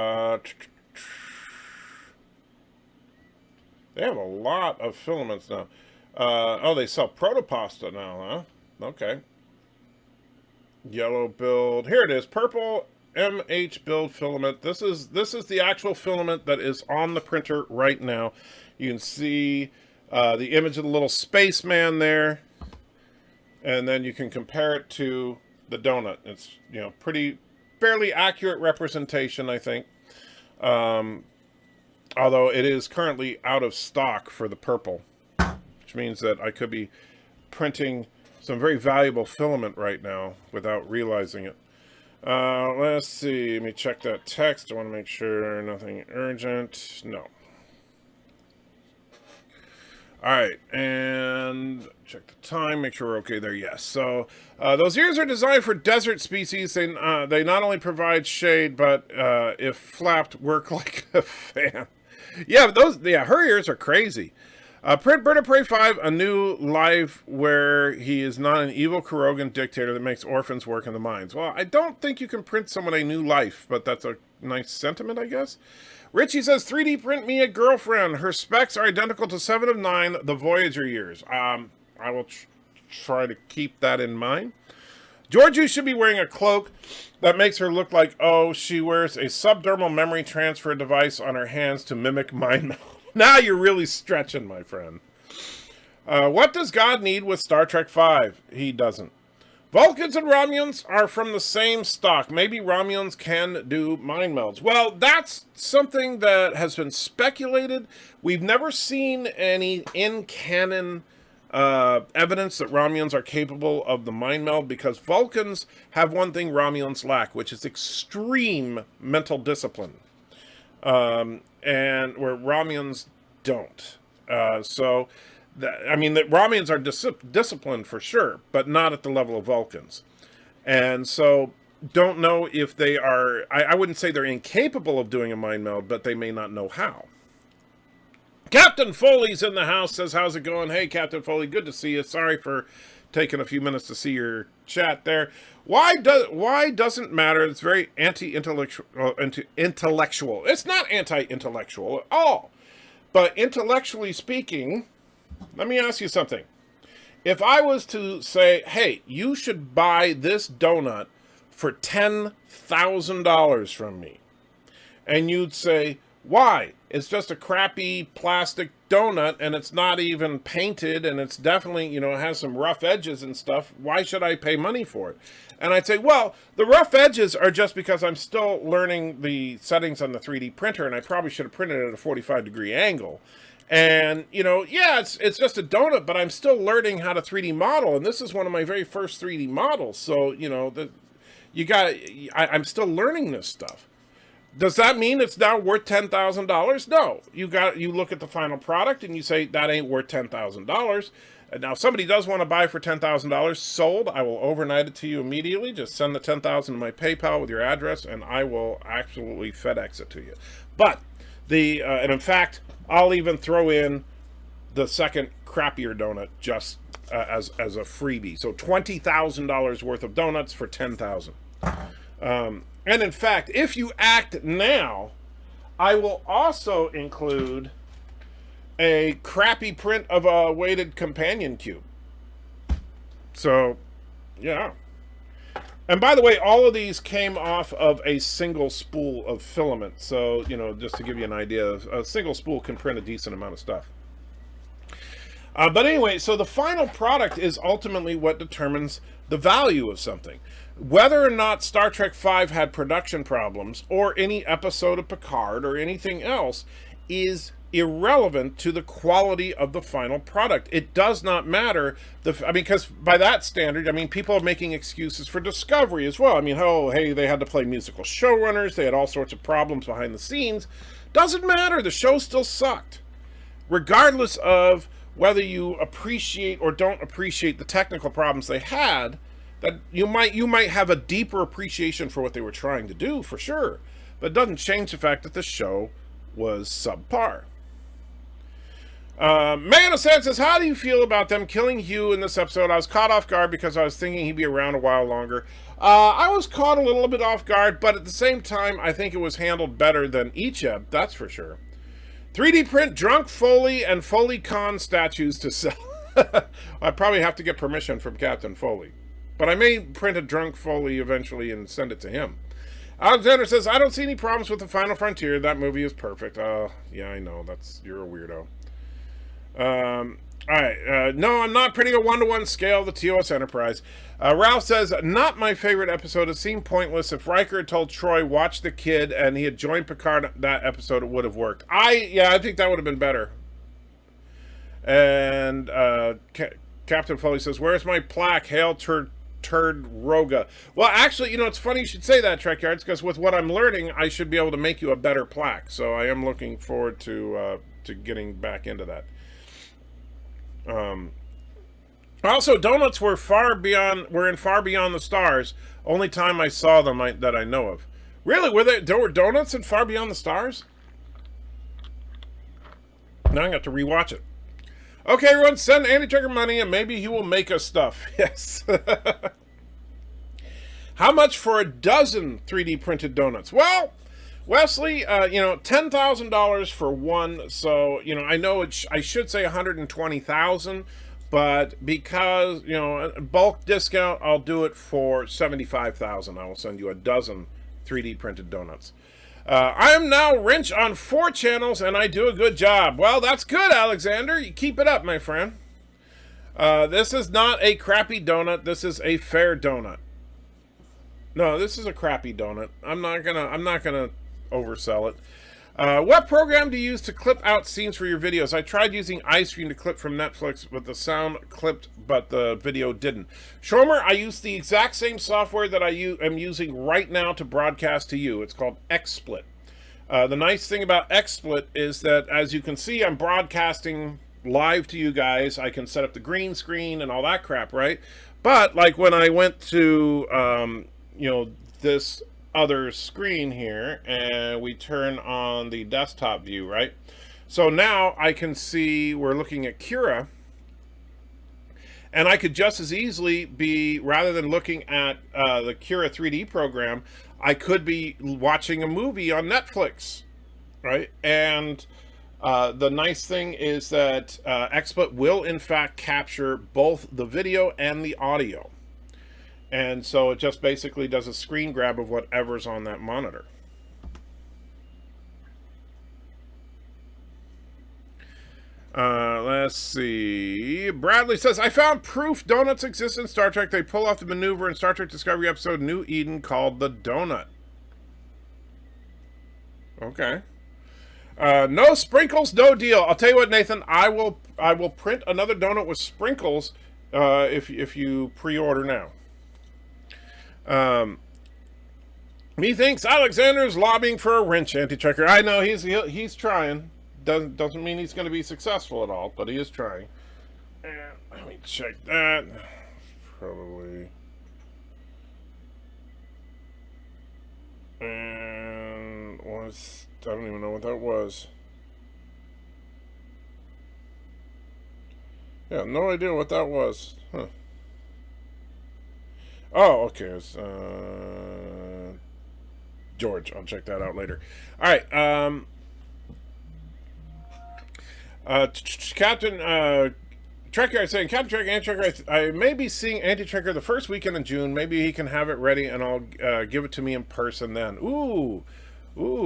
have a lot of filaments now. Oh, they sell protopasta now, huh? Okay. Yellow build. Here it is. Purple MH build filament. This is the actual filament that is on the printer right now. You can see the image of the little spaceman there, and then you can compare it to the donut. It's fairly accurate representation, I think. Although it is currently out of stock for the purple, which means that I could be printing some very valuable filament right now without realizing it. Let's see. Let me check that text. I want to make sure nothing urgent. No. All right, and check the time, make sure we're okay there. Yes. So those ears are designed for desert species. They not only provide shade, but if flapped, work like a fan. Yeah, her ears are crazy. Print Bird of Prey 5, a new life where he is not an evil Kurogan dictator that makes orphans work in the mines. Well, I don't think you can print someone a new life, but that's a nice sentiment, I guess. Richie says, 3D print me a girlfriend. Her specs are identical to 7 of 9, the Voyager years. I will try to keep that in mind. Georgie should be wearing a cloak that makes her look like, she wears a subdermal memory transfer device on her hands to mimic mind meld. Now you're really stretching, my friend. What does God need with Star Trek V? He doesn't. Vulcans and Romulans are from the same stock. Maybe Romulans can do mind melds. Well, that's something that has been speculated. We've never seen any in-canon evidence that Romulans are capable of the mind meld, because Vulcans have one thing Romulans lack, which is extreme mental discipline. And where Romulans don't. The Romulans are disciplined for sure, but not at the level of Vulcans. And so, don't know if they are... I wouldn't say they're incapable of doing a mind meld, but they may not know how. Captain Foley's in the house, says, how's it going? Hey, Captain Foley, good to see you. Sorry for taking a few minutes to see your chat there. Why doesn't matter? It's very anti-intellectual. Intellectual. It's not anti-intellectual at all. But intellectually speaking, let me ask you something. If I was to say, hey, you should buy this donut for $10,000 from me, and you'd say, why? It's just a crappy plastic donut, and it's not even painted, and it's definitely, you know, has some rough edges and stuff. Why should I pay money for it? And I'd say, well, the rough edges are just because I'm still learning the settings on the 3D printer, and I probably should have printed it at a 45-degree angle. And, you know, yeah, it's just a donut, but I'm still learning how to 3D model, and this is one of my very first 3D models. So, you know, I'm still learning this stuff. Does that mean it's now worth $10,000? No. You look at the final product and you say that ain't worth $10,000. And now, if somebody does want to buy for $10,000 sold, I will overnight it to you immediately. Just send the $10,000 to my PayPal with your address, and I will absolutely FedEx it to you. But and in fact, I'll even throw in the second crappier donut just as a freebie. So $20,000 worth of donuts for $10,000. And in fact, if you act now, I will also include a crappy print of a weighted companion cube. So, yeah. And by the way, all of these came off of a single spool of filament. So, you know, just to give you an idea, a single spool can print a decent amount of stuff. But anyway, so the final product is ultimately what determines the value of something. Whether or not Star Trek V had production problems, or any episode of Picard, or anything else, is irrelevant to the quality of the final product. It does not matter. Because by that standard, I mean, people are making excuses for Discovery as well. I mean, oh, hey, they had to play musical showrunners. They had all sorts of problems behind the scenes. Doesn't matter. The show still sucked. Regardless of whether you appreciate or don't appreciate the technical problems they had, that you might have a deeper appreciation for what they were trying to do, for sure. But it doesn't change the fact that the show was subpar. Man of Sense says, how do you feel about them killing Hugh in this episode? I was caught off guard because I was thinking he'd be around a while longer. I was caught a little bit off guard, but at the same time, I think it was handled better than Icheb, that's for sure. 3D print drunk Foley and Foley Con statues to sell. I probably have to get permission from Captain Foley. But I may print a drunk Foley eventually and send it to him. Alexander says, I don't see any problems with The Final Frontier. That movie is perfect. Yeah, I know. You're a weirdo. Alright. No, I'm not printing a 1-to-1 scale of the TOS Enterprise. Ralph says, not my favorite episode. It seemed pointless. If Riker had told Troy, watch the kid, and he had joined Picard that episode, it would have worked. I think that would have been better. And Captain Foley says, where's my plaque? Hail Turd Roga. Well, actually, you know, it's funny you should say that, Trek Yards, because with what I'm learning, I should be able to make you a better plaque. So I am looking forward to getting back into that. Also, donuts were in Far Beyond the Stars. Only time I saw them that I know of. Really? There were donuts in Far Beyond the Stars? Now I got to rewatch it. Okay, everyone, send Andy Trigger money and maybe he will make us stuff. Yes. How much for a dozen 3D printed donuts? Well, Wesley, $10,000 for one. So, I know I should say $120,000, but because, bulk discount, I'll do it for $75,000. I will send you a dozen 3D printed donuts. I am now Wrench on 4 channels, and I do a good job. Well, that's good, Alexander. You keep it up, my friend. This is not a crappy donut. This is a fair donut. No, this is a crappy donut. I'm not gonna oversell it. What program do you use to clip out scenes for your videos? I tried using iStream to clip from Netflix, but the sound clipped, but the video didn't. Shomer, I use the exact same software that I am using right now to broadcast to you. It's called XSplit. The nice thing about XSplit is that, as you can see, I'm broadcasting live to you guys. I can set up the green screen and all that crap, right? But, like, when I went to, this other screen here, and we turn on the desktop view, right? So now I can see we're looking at Cura, and I could just as easily be, rather than looking at the Cura 3D program, I could be watching a movie on Netflix, right? And the nice thing is that XSplit will in fact capture both the video and the audio. And so it just basically does a screen grab of whatever's on that monitor. Let's see. Bradley says, I found proof donuts exist in Star Trek. They pull off the maneuver in Star Trek Discovery episode New Eden called the Donut. Okay. No sprinkles, no deal. I'll tell you what, Nathan, I will print another donut with sprinkles if you pre-order now. Methinks Alexander's lobbying for a wrench anti-checker. I know he's trying. Doesn't mean he's going to be successful at all, but he is trying. And let me check that. Probably. And I don't even know what that was. Yeah, no idea what that was. Huh. Oh, okay. It's George. I'll check that out later. All right. Captain Trekker saying, Captain Trekker, Anti-Trekker, I may be seeing Anti-Trekker the first weekend in June. Maybe he can have it ready and I'll give it to me in person then. Ooh,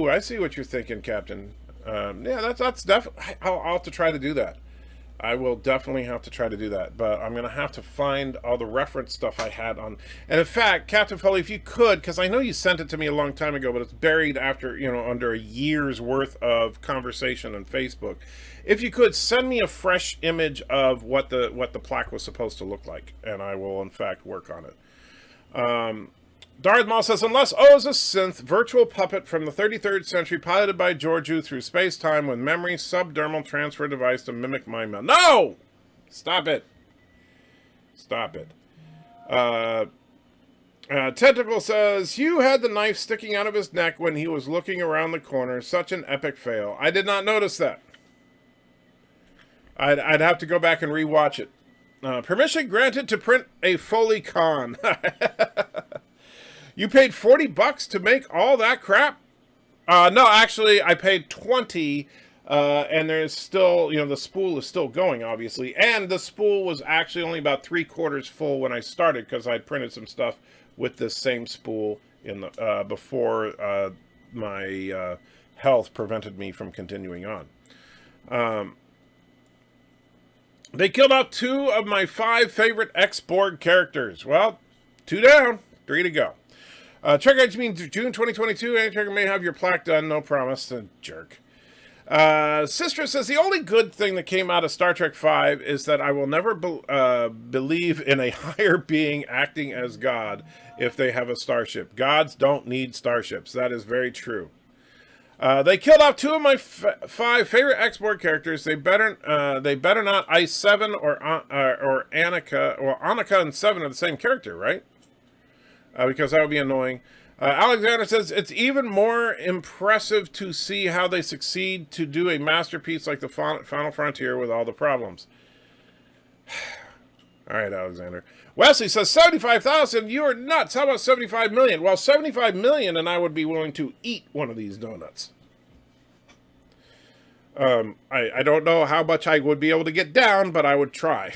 I see what you're thinking, Captain. Yeah, that's definitely, I'll have to try to do that. I will definitely have to try to do that, but I'm going to have to find all the reference stuff I had on. And in fact, Captain Foley, if you could, because I know you sent it to me a long time ago, but it's buried after, under a year's worth of conversation on Facebook. If you could, send me a fresh image of what the plaque was supposed to look like, and I will, in fact, work on it. Darth Maul says, unless O is a synth virtual puppet from the 33rd century piloted by Georgiou through space-time with memory subdermal transfer device to mimic mind meld. No! Stop it. Stop it. Tentacle says, Hugh had the knife sticking out of his neck when he was looking around the corner. Such an epic fail. I did not notice that. I'd have to go back and rewatch it. Permission granted to print a Foley Con. You paid $40 to make all that crap? No, actually, I paid $20, and there's still, the spool is still going, obviously. And the spool was actually only about 3/4 full when I started, because I printed some stuff with this same spool in the before my health prevented me from continuing on. They killed off 2 of my 5 favorite X-Borg characters. Well, 2 down, 3 to go. Trek Edge means June 2022. Anti-Trek may have your plaque done. No promise. Jerk. Sistra says, the only good thing that came out of Star Trek V is that I will never believe in a higher being acting as God if they have a starship. Gods don't need starships. That is very true. They killed off 2 of my 5 favorite X-Borg characters. They better not. Ice 7 or Annika. Well, Annika and 7 are the same character, right? Because that would be annoying. Alexander says, it's even more impressive to see how they succeed to do a masterpiece like the Final Frontier with all the problems. All right, Alexander. Wesley says, 75,000? You are nuts. How about 75 million? Well, 75 million and I would be willing to eat one of these donuts. I don't know how much I would be able to get down, but I would try.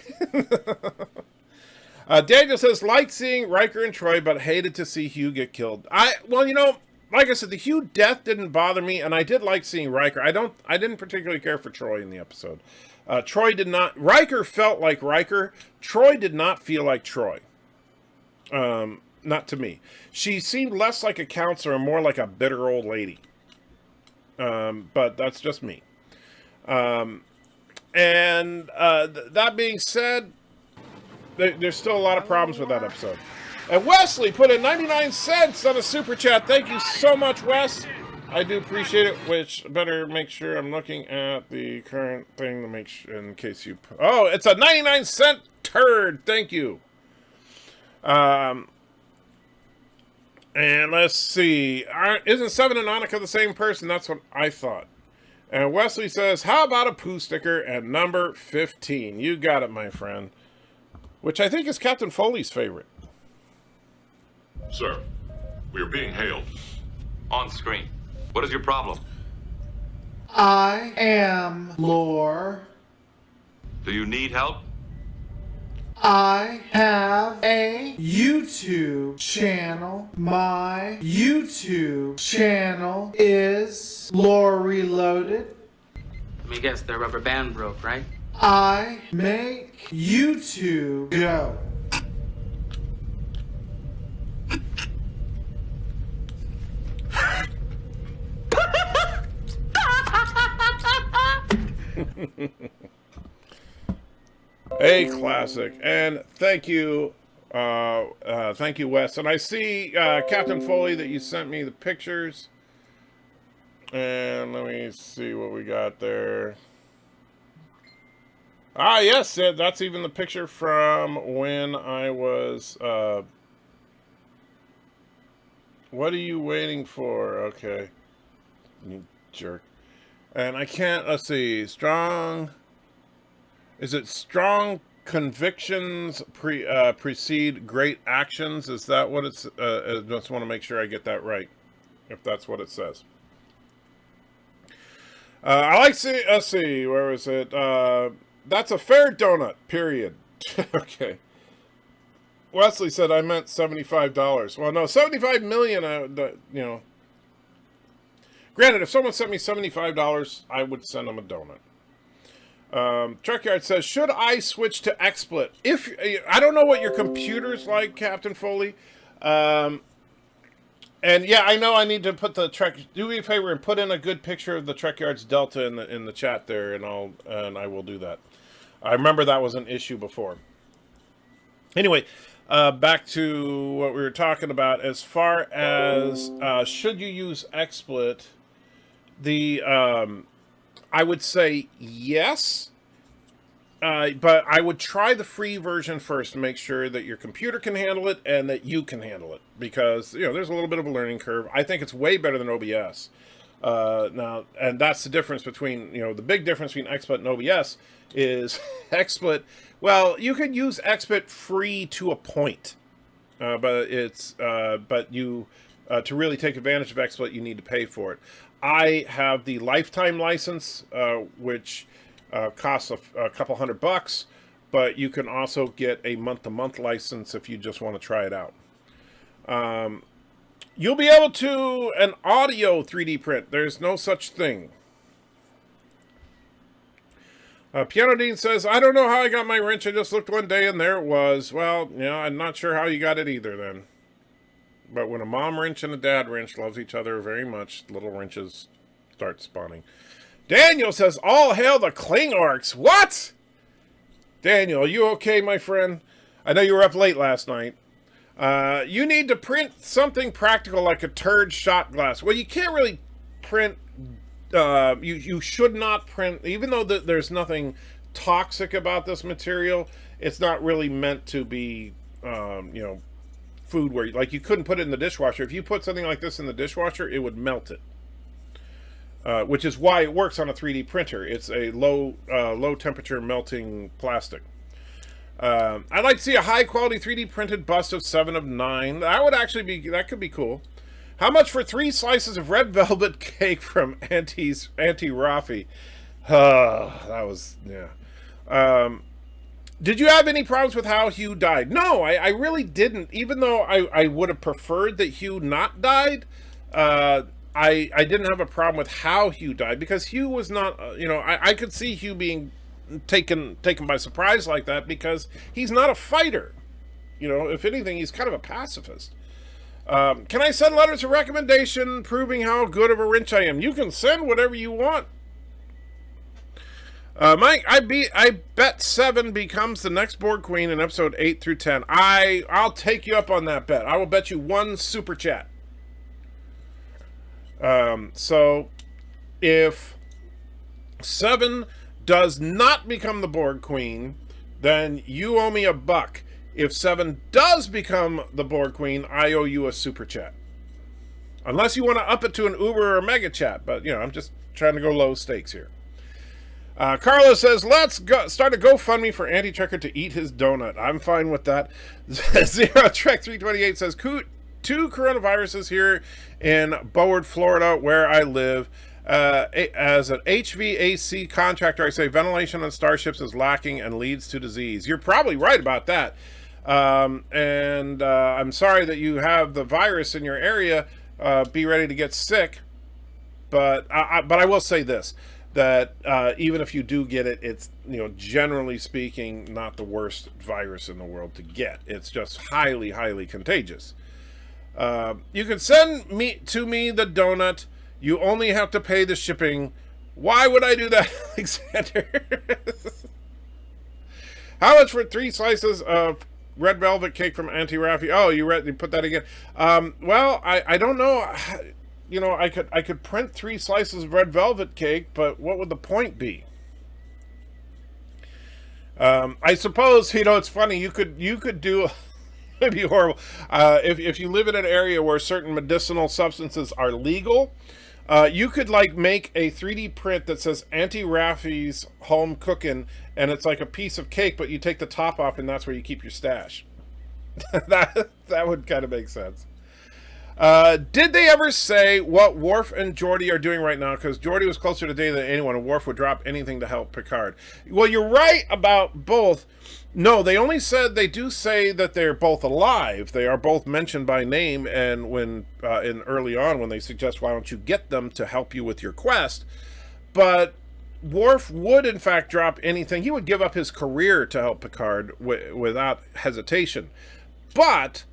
Daniel says, liked seeing Riker and Troy, but hated to see Hugh get killed. Well, like I said, the Hugh death didn't bother me, and I did like seeing Riker. I didn't particularly care for Troy in the episode. Troy did not. Riker felt like Riker. Troy did not feel like Troy. Not to me. She seemed less like a counselor and more like a bitter old lady. But that's just me. That being said, there's still a lot of problems with that episode. And Wesley put in 99 cents on a super chat. Thank you so much, Wes. I do appreciate it, which better make sure I'm looking at the current thing to make sure, in case you... Oh, it's a 99-cent turd. Thank you. And let's see. Isn't 7 and Annika the same person? That's what I thought. And Wesley says, how about a poo sticker at number 15? You got it, my friend. Which I think is Captain Foley's favorite. Sir, we are being hailed. On screen. What is your problem? I am lore. Do you need help? I have a YouTube channel. My YouTube channel is Lore Reloaded. Let me guess, the rubber band broke, right? I make YouTube go. A classic. And thank you, Wes. And I see, Captain Foley, that you sent me the pictures. And let me see what we got there. Ah, yes, that's even the picture from when I was, what are you waiting for? Okay. You jerk. And I can't, let's see, is it strong convictions precede great actions? Is that what it's, I just want to make sure I get that right, if that's what it says. I like see, let's see, where is it? That's a fair donut, period. Okay. Wesley said I meant $75. Well, no, 75 million, you know. Granted, if someone sent me $75, I would send them a donut. Truckyard says, should I switch to XSplit? If I don't know what your computer's like, Captain Foley. And yeah, I know I need to put the Trek. Do me a favor and put in a good picture of the Trekyard's Delta in the chat there, and I will do that. I remember that was an issue before. Anyway, back to what we were talking about as far as should you use XSplit? I would say yes, but I would try the free version first to make sure that your computer can handle it and that you can handle it, because you know there's a little bit of a learning curve. I think it's way better than OBS now, and that's the difference between the big difference between XSplit and OBS is XSplit. Well, you could use XSplit free to a point, but it's to really take advantage of XSplit, you need to pay for it. I have the lifetime license, which costs a couple $100, but you can also get a month-to-month license if you just want to try it out. You'll be able to an audio 3D print. There's no such thing. Piano Dean says, I don't know how I got my wrench. I just looked one day and there it was. Well, I'm not sure how you got it either then. But when a mom wrench and a dad wrench loves each other very much, little wrenches start spawning. Daniel says, all hail the Klingorks. What? Daniel, are you okay, my friend? I know you were up late last night. You need to print something practical like a turd shot glass. Well, you can't really print... you should not print... Even though there's nothing toxic about this material, it's not really meant to be, food where you couldn't put it in the dishwasher. If you put something like this in the dishwasher, it would melt it, which is why it works on a 3D printer. It's a low temperature melting plastic. I'd like to see a high quality 3D printed bust of 7 of 9. That could be cool. How much for 3 slices of red velvet cake from Auntie Rafi? That was, yeah. Did you have any problems with how Hugh died? No, I really didn't. Even though I would have preferred that Hugh not died, I didn't have a problem with how Hugh died, because Hugh was not, I could see Hugh being taken by surprise like that, because he's not a fighter. If anything, he's kind of a pacifist. Can I send letters of recommendation proving how good of a wrench I am? You can send whatever you want. Mike, I bet 7 becomes the next board queen in episode 8 through 10. I'll take you up on that bet. I will bet you 1 super chat. So if 7 does not become the board queen, then you owe me $1. If 7 does become the board queen, I owe you a super chat. Unless you want to up it to an Uber or a Mega Chat, but you know, I'm just trying to go low stakes here. Carlos says, let's go start a GoFundMe for Anti Trekker to eat his donut. I'm fine with that. Zero Trek 328 says, two coronaviruses here in Beaufort, Florida, where I live. As an HVAC contractor, I say ventilation on starships is lacking and leads to disease. You're probably right about that. And I'm sorry that you have the virus in your area. Be ready to get sick. But I will say this, that even if you do get it, it's, you know, generally speaking, not the worst virus in the world to get. It's just highly, highly contagious. You can send me the donut. You only have to pay the shipping. Why would I do that, Alexander? How much for 3 slices of red velvet cake from Auntie Raffy? Oh, you put that again. Well, I don't know. You know, I could print 3 slices of red velvet cake, but what would the point be? I suppose, you know, it's funny. You could do. It'd be horrible if you live in an area where certain medicinal substances are legal. You could like make a 3D print that says Auntie Raffy's home cooking, and it's like a piece of cake, but you take the top off, and that's where you keep your stash. that would kind of make sense. Did they ever say what Worf and Geordi are doing right now? Because Geordi was closer today than anyone, and Worf would drop anything to help Picard. Well, you're right about both. No, they only said, they do say that they're both alive. They are both mentioned by name, and when in early on when they suggest, why don't you get them to help you with your quest? But Worf would in fact drop anything. He would give up his career to help Picard without hesitation. But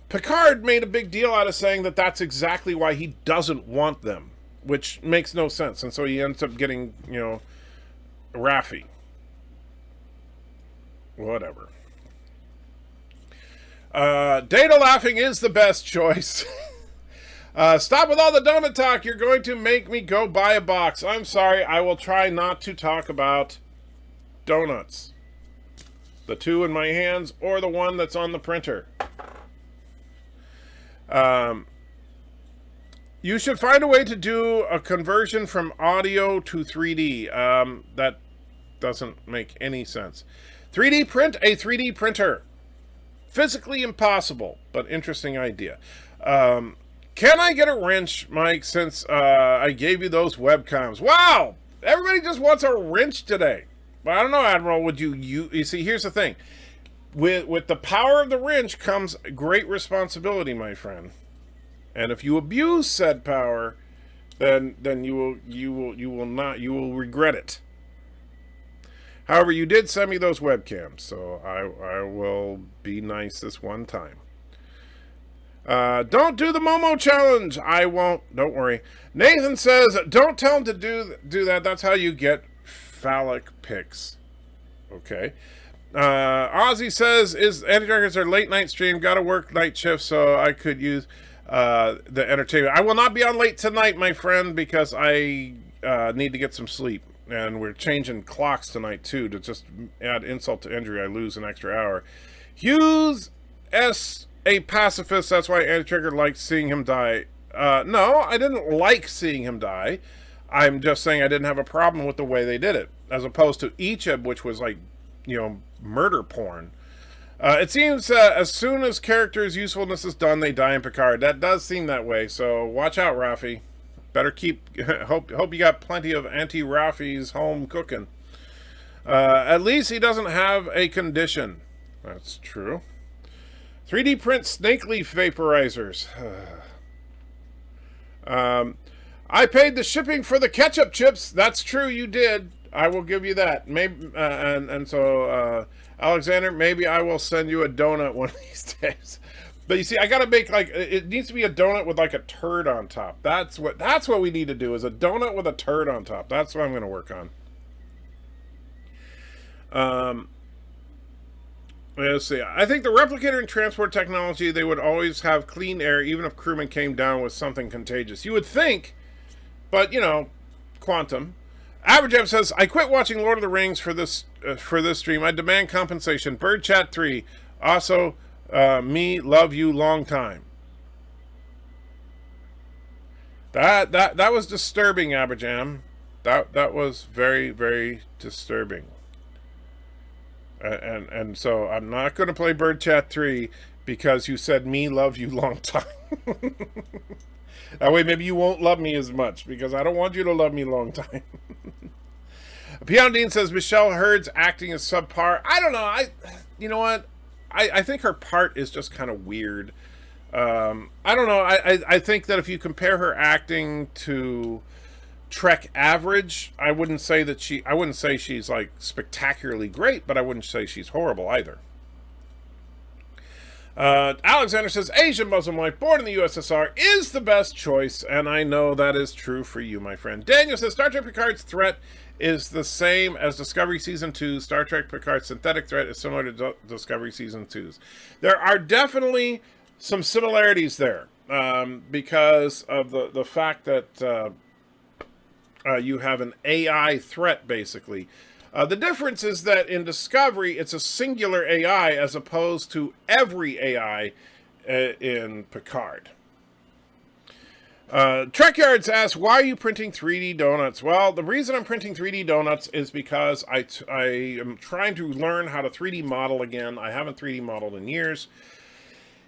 Picard made a big deal out of saying that that's exactly why he doesn't want them, which makes no sense. And so he ends up getting, you know, Raffi. Whatever. Data laughing is the best choice. Stop with all the donut talk. You're going to make me go buy a box. I'm sorry. I will try not to talk about donuts. The 2 in my hands or the one that's on the printer. You should find a way to do a conversion from audio to 3D. That doesn't make any sense. 3D print a 3D printer. Physically impossible, but interesting idea. Can I get a wrench, Mike, since I gave you those webcams? Wow! Everybody just wants a wrench today. But I don't know, Admiral, would you see, here's the thing. With the power of the wrench comes great responsibility, my friend. And if you abuse said power, then you will regret it. However, you did send me those webcams, so I will be nice this one time. Don't do the Momo challenge. I won't. Don't worry. Nathan says, don't tell him to do that. That's how you get phallic pics. Okay. Ozzy says, is Anti-Dragons our late night stream? Gotta work night shift, so I could use the entertainment. I will not be on late tonight, my friend, because I need to get some sleep. And we're changing clocks tonight, too, to just add insult to injury. I lose an extra hour. Hughes S. a pacifist. That's why Anti-Trigger liked seeing him die. No, I didn't like seeing him die. I'm just saying I didn't have a problem with the way they did it. As opposed to Icheb, which was like, you know, murder porn. It seems as soon as characters' usefulness is done, they die in Picard. That does seem that way, so watch out, Raffi. Better keep, hope you got plenty of Auntie-Raffi's home cooking. At least he doesn't have a condition. That's true. 3D print snake leaf vaporizers. I paid the shipping for the ketchup chips. That's true, you did. I will give you that. Maybe, so Alexander, maybe I will send you a donut one of these days. But you see, I gotta make like, it needs to be a donut with like a turd on top. That's what we need to do, is a donut with a turd on top. That's what I'm gonna work on. Let's see. I think the replicator and transport technology, they would always have clean air, even if crewmen came down with something contagious. You would think, but you know, quantum. Average M says, I quit watching Lord of the Rings for this stream. I demand compensation. Bird Chat 3. Also, me, love you, long time. That was disturbing, Abajam. That was very, very disturbing. And so I'm not going to play Bird Chat 3 because you said me love you long time. That way maybe you won't love me as much because I don't want you to love me long time. Piano Dean says Michelle Hurd's acting is subpar. I don't know. You know what? I think her part is just kind of weird. I don't know. I think that if you compare her acting to Trek average, I wouldn't say she's like spectacularly great, but I wouldn't say she's horrible either. Alexander says Asian Muslim wife born in the USSR is the best choice, and I know that is true for you, my friend. Daniel says Star Trek Picard's threat is the same as Discovery Season 2. Star Trek Picard's synthetic threat is similar to Discovery Season 2's. There are definitely some similarities there, because of the fact that you have an AI threat, basically. The difference is that in Discovery, it's a singular AI as opposed to every AI in Picard. Trekyards asks, why are you printing 3D donuts? Well, the reason I'm printing 3D donuts is because I am trying to learn how to 3D model again. I haven't 3D modeled in years.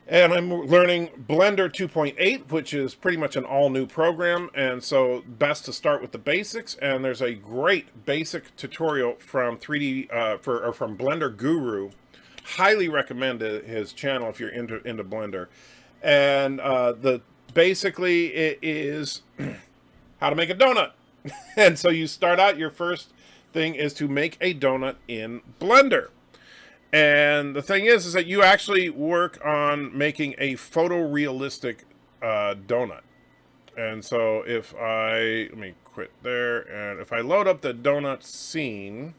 And I'm learning Blender 2.8, which is pretty much an all-new program, and so best to start with the basics. And there's a great basic tutorial from from Blender Guru. Highly recommend his channel if you're into Blender. And basically it is how to make a donut. And so you start out, your first thing is to make a donut in Blender. And the thing is that you actually work on making a photorealistic donut. And so let me quit there, and if I load up the donut scene,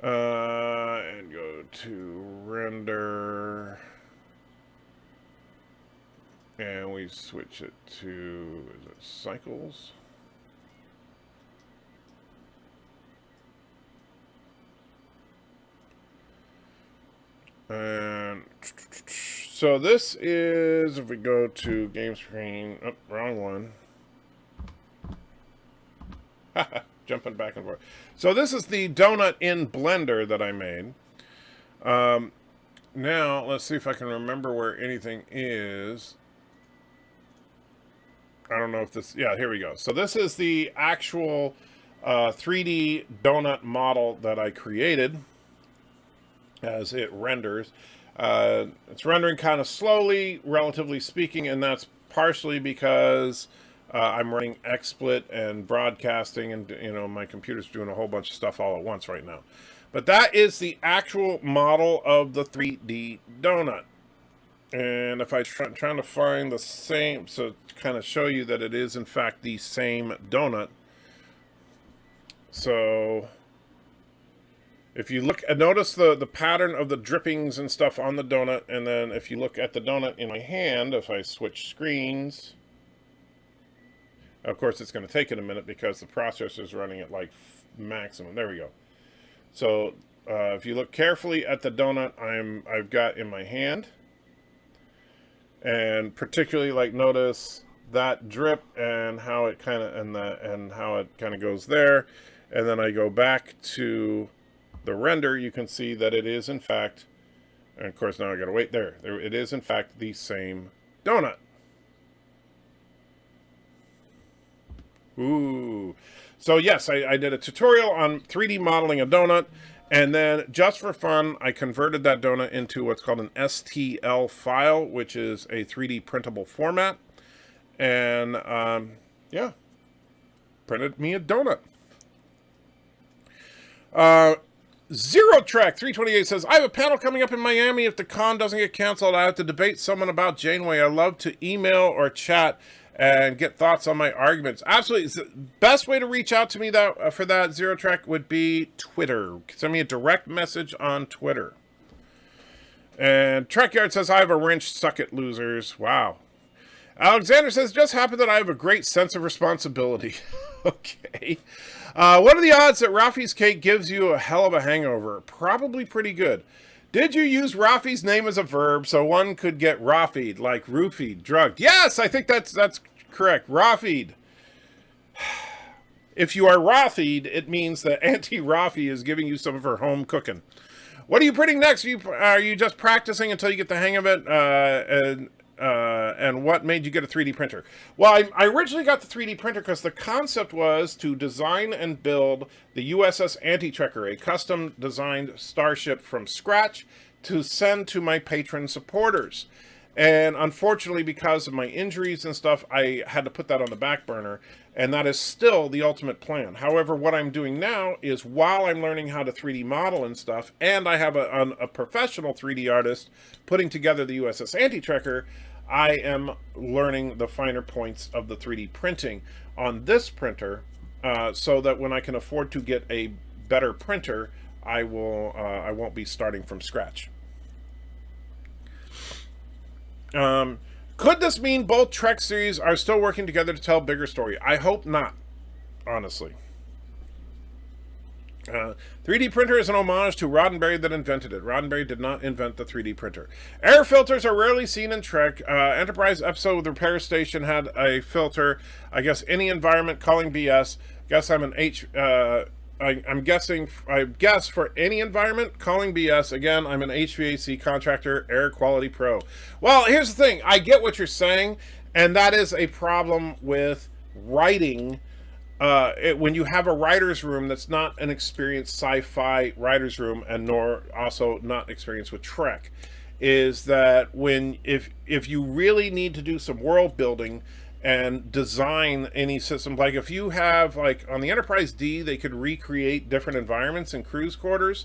and go to render, and we switch it to, is it cycles? And so this is, if we go to game screen, oh, wrong one. Jumping back and forth. So this is the donut in Blender that I made. Now, let's see if I can remember where anything is. I don't know if this, yeah, here we go. So this is the actual 3D donut model that I created as it renders. It's rendering kind of slowly, relatively speaking, and that's partially because I'm running XSplit and broadcasting, and my computer's doing a whole bunch of stuff all at once right now. But that is the actual model of the 3D donut. And if I'm trying to find the same, so to kind of show you that it is in fact the same donut. So if you look, notice the pattern of the drippings and stuff on the donut, and then if you look at the donut in my hand, if I switch screens, of course it's going to take it a minute because the processor is running at like maximum. There we go. So if you look carefully at the donut I've got in my hand, and particularly like notice that drip and how it kind of and how it kind of goes there, and then I go back to the render, you can see that it is in fact, and of course now I gotta wait there. It is in fact the same donut. Ooh. So yes, I did a tutorial on 3D modeling a donut, and then just for fun, I converted that donut into what's called an STL file, which is a 3D printable format. And yeah, printed me a donut. Zero Track 328 says, I have a panel coming up in Miami. If the con doesn't get canceled, I have to debate someone about Janeway. I love to email or chat and get thoughts on my arguments. Absolutely. The best way to reach out to me for that, Zero Track, would be Twitter. Send me a direct message on Twitter. And Trekyard says, I have a wrench. Suck it, losers. Wow. Alexander says, just happened that I have a great sense of responsibility. Okay. What are the odds that Rafi's cake gives you a hell of a hangover? Probably pretty good. Did you use Rafi's name as a verb so one could get Rafi'd, like roofied, drugged? Yes, I think that's correct. Rafied. If you are Rafied, it means that Auntie Rafi is giving you some of her home cooking. What are you printing next? Are you just practicing until you get the hang of it? And what made you get a 3D printer? Well, I originally got the 3D printer because the concept was to design and build the USS Anti-Trekker, a custom-designed starship from scratch to send to my patron supporters. And unfortunately, because of my injuries and stuff, I had to put that on the back burner, and that is still the ultimate plan. However, what I'm doing now is, while I'm learning how to 3D model and stuff, and I have a professional 3D artist putting together the USS Anti-Trekker, I am learning the finer points of the 3D printing on this printer, so that when I can afford to get a better printer, I won't be starting from scratch. Could this mean both Trek series are still working together to tell a bigger story? I hope not, honestly. 3D printer is an homage to Roddenberry that invented it. Roddenberry did not invent the 3D printer. Air filters are rarely seen in Trek. Enterprise episode with repair station had a filter. I guess any environment calling BS. Guess I'm an I guess for any environment, calling BS. Again, I'm an HVAC contractor, air quality pro. Well, here's the thing. I get what you're saying, and that is a problem with writing. When you have a writer's room that's not an experienced sci-fi writer's room, and nor also not experienced with Trek, is that if you really need to do some world building and design any system, like if you have, like on the Enterprise D, they could recreate different environments in cruise quarters,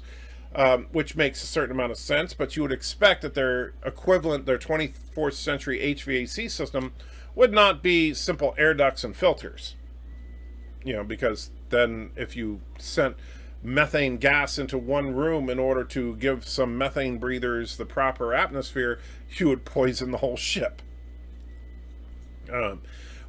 which makes a certain amount of sense, but you would expect that their equivalent, their 24th century HVAC system would not be simple air ducts and filters. You know, because then if you sent methane gas into one room in order to give some methane breathers the proper atmosphere, you would poison the whole ship.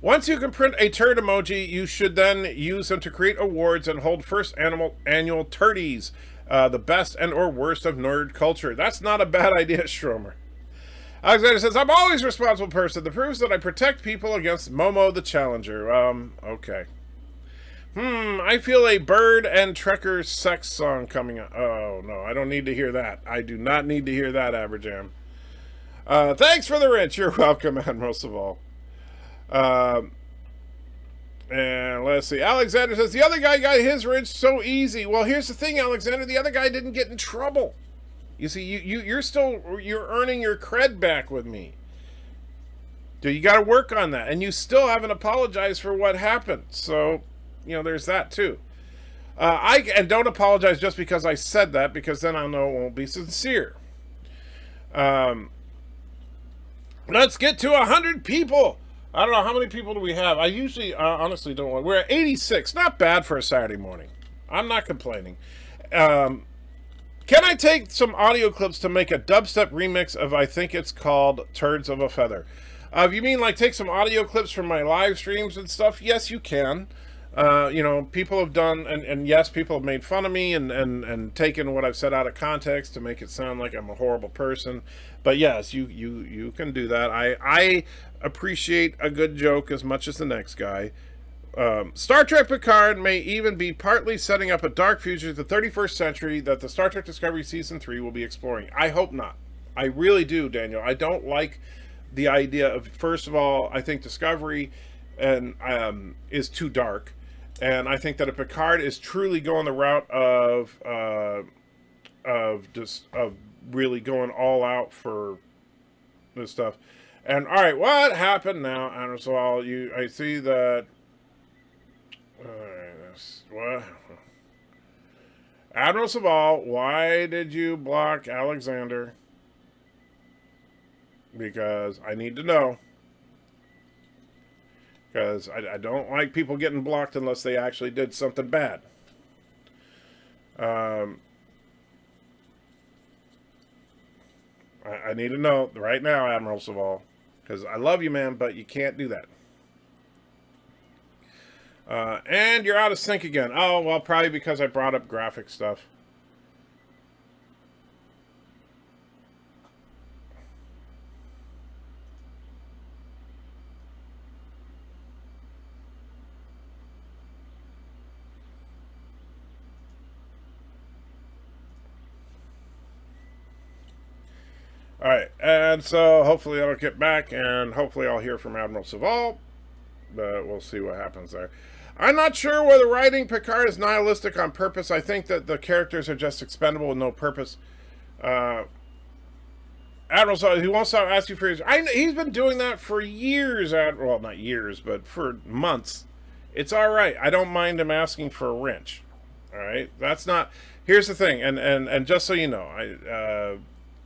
Once you can print a turd emoji, you should then use them to create awards and hold first annual turdies, the best and or worst of nerd culture. That's not a bad idea, Stromer. Alexander says, I'm always a responsible person. The proof is that I protect people against Momo the Challenger. Okay. I feel a Bird and Trekker sex song coming up. Oh, no, I don't need to hear that. I do not need to hear that, Aberjam. Thanks for the wrench. You're welcome, Admiral Saval. And let's see. Alexander says, the other guy got his wrench so easy. Well, here's the thing, Alexander. The other guy didn't get in trouble. You see, you're earning your cred back with me. So you got to work on that. And you still haven't apologized for what happened. So, you know, there's that too. And don't apologize just because I said that, because then I'll know it won't be sincere. Let's get to 100 people. I don't know, how many people do we have? I usually, honestly don't want... We're at 86. Not bad for a Saturday morning. I'm not complaining. Can I take some audio clips to make a dubstep remix of, I think it's called Turds of a Feather? If you mean, like, take some audio clips from my live streams and stuff, yes, you can. You know, people have done, and yes, people have made fun of me and taken what I've said out of context to make it sound like I'm a horrible person. But yes, you can do that. I appreciate a good joke as much as the next guy. Star Trek Picard may even be partly setting up a dark future of the 31st century that the Star Trek Discovery Season 3 will be exploring. I hope not. I really do, Daniel. I don't like the idea of, first of all, I think Discovery is too dark. And I think that if Picard is truly going the route of really going all out for this stuff. And all right, what happened now? And so I see that. What? Admiral Saval, why did you block Alexander? Because I need to know. Because I don't like people getting blocked unless they actually did something bad. I need to know right now, Admiral Saval. Because I love you, man, but you can't do that. And you're out of sync again. Oh, well, probably because I brought up graphic stuff. All right, and so hopefully I'll get back, and hopefully I'll hear from Admiral Saval, but we'll see what happens there. I'm not sure whether writing Picard is nihilistic on purpose. I think that the characters are just expendable with no purpose. Admiral Saval, he won't stop asking for his... he's been doing that for years, well, not years, but for months. It's all right. I don't mind him asking for a wrench. All right? That's not... Here's the thing, and just so you know,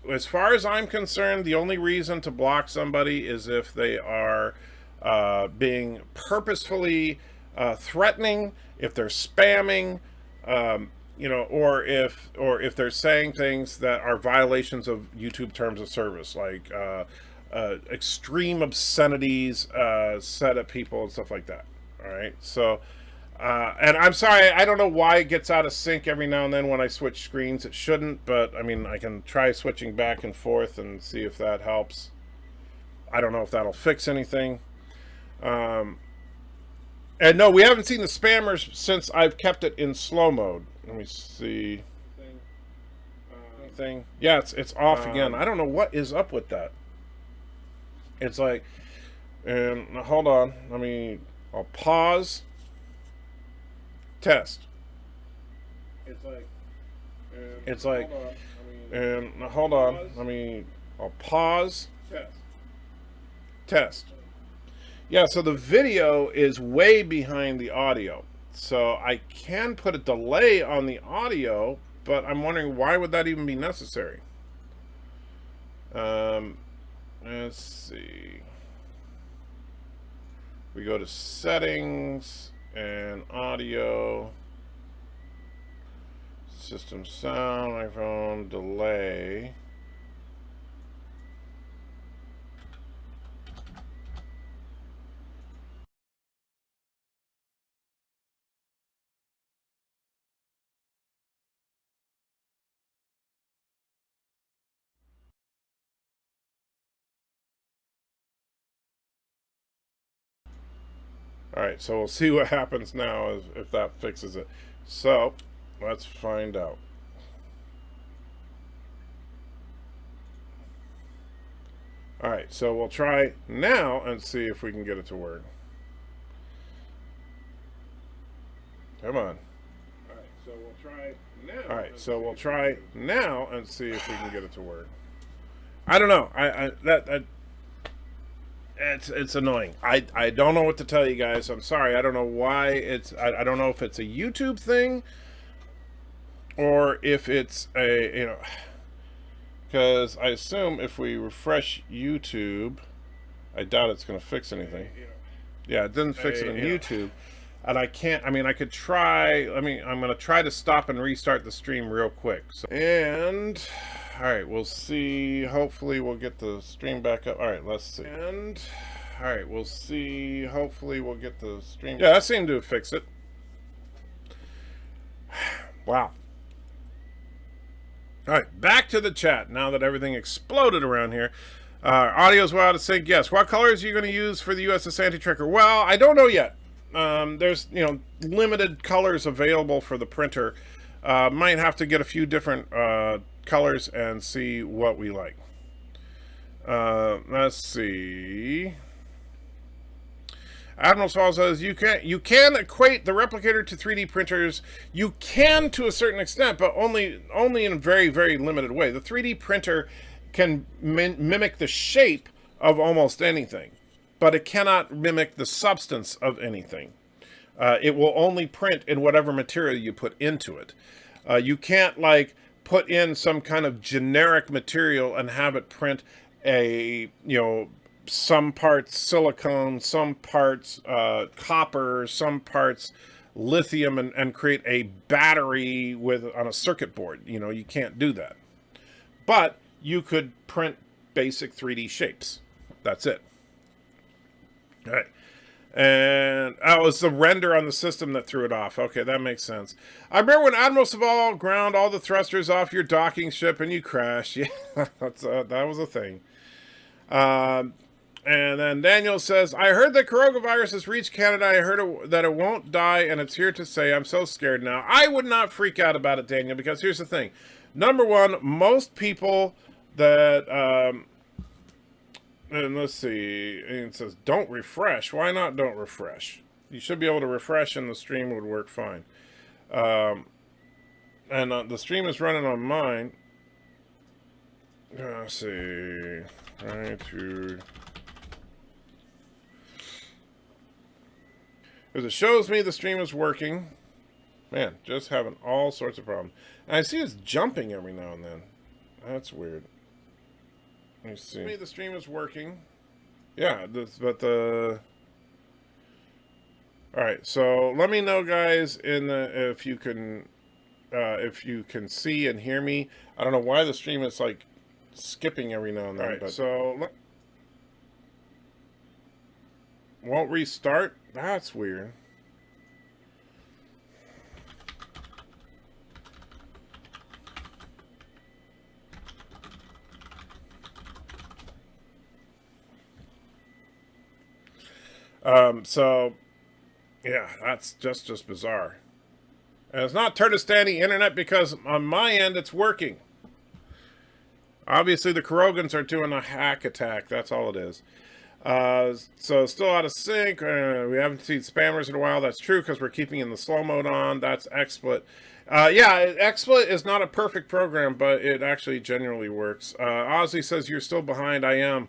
as far as I'm concerned, the only reason to block somebody is if they are being purposefully threatening, if they're spamming, you know, or if they're saying things that are violations of YouTube terms of service, like extreme obscenities said at people and stuff like that. All right, so. And I'm sorry, I don't know why it gets out of sync every now and then when I switch screens. It shouldn't, but I mean, I can try switching back and forth and see if that helps. I don't know if that'll fix anything. And no, we haven't seen the spammers since I've kept it in slow mode. Let me see. Yeah, it's off again. I don't know what is up with that. It's like, and hold on. I'll pause. Test. It's like, and hold on. I'll pause. Test. Yeah, so the video is way behind the audio. So I can put a delay on the audio, but I'm wondering why would that even be necessary? Let's see. We go to settings. And audio, system sound, iPhone, delay. All right, so we'll see what happens now if that fixes it. So let's find out. All right, so we'll try now and see if we can get it to work. Come on. All right, so we'll try now. All right, so we'll try now and see if we can get it to work. I don't know. It's annoying. I don't know what to tell you guys. I'm sorry. I don't know why it's... I don't know if it's a YouTube thing or if it's a, you know... Because I assume if we refresh YouTube, I doubt it's going to fix anything. Yeah, it didn't fix it on YouTube. And I can't... I mean, I could try... I'm going to try to stop and restart the stream real quick. So, and... All right, we'll see. Hopefully we'll get the stream back up. All right, let's see. And, all right, we'll see. Hopefully we'll get the stream. Yeah, that seemed to fix it. Wow. All right, back to the chat now that everything exploded around here. Audio's well out of sync. Yes. What colors are you going to use for the USS Anti-Tracker? Well, I don't know yet. There's, you know, limited colors available for the printer. Might have to get a few different colors and see what we like. Let's see. Admiral Saul says you can equate the replicator to 3D printers. You can to a certain extent, but only in a very, very limited way. The 3D printer can mimic the shape of almost anything, but it cannot mimic the substance of anything. It will only print in whatever material you put into it. You can't, like, put in some kind of generic material and have it print a, you know, some parts silicone, some parts copper, some parts lithium, and create a battery on a circuit board. You know, you can't do that. But you could print basic 3D shapes. That's it. All right. And it was the render on the system that threw it off. Okay, that makes sense. I remember when Admiral Saval ground all the thrusters off your docking ship and you crashed. Yeah, that was a thing. And then Daniel says, I heard that coronavirus has reached Canada. I heard that it won't die, and it's here to stay. I'm so scared now. I would not freak out about it, Daniel, because here's the thing. Number one, most people that, and let's see, and it says, don't refresh. Why not don't refresh? You should be able to refresh and the stream would work fine. And the stream is running on mine. Let's see, trying to... Because it shows me the stream is working. Man, just having all sorts of problems. And I see it's jumping every now and then. That's weird. Let me see. Me, the stream is working. Yeah, but the... Alright, so let me know, guys, if you can see and hear me. I don't know why the stream is, like, skipping every now and then. Alright, so... Won't restart? That's weird. So, yeah, that's just bizarre. And it's not Turdistani internet because on my end it's working. Obviously the Kurogans are doing a hack attack. That's all it is. So still out of sync. We haven't seen spammers in a while. That's true because we're keeping in the slow mode on. That's XSplit. Yeah, XSplit is not a perfect program, but it actually genuinely works. Ozzy says you're still behind. I am.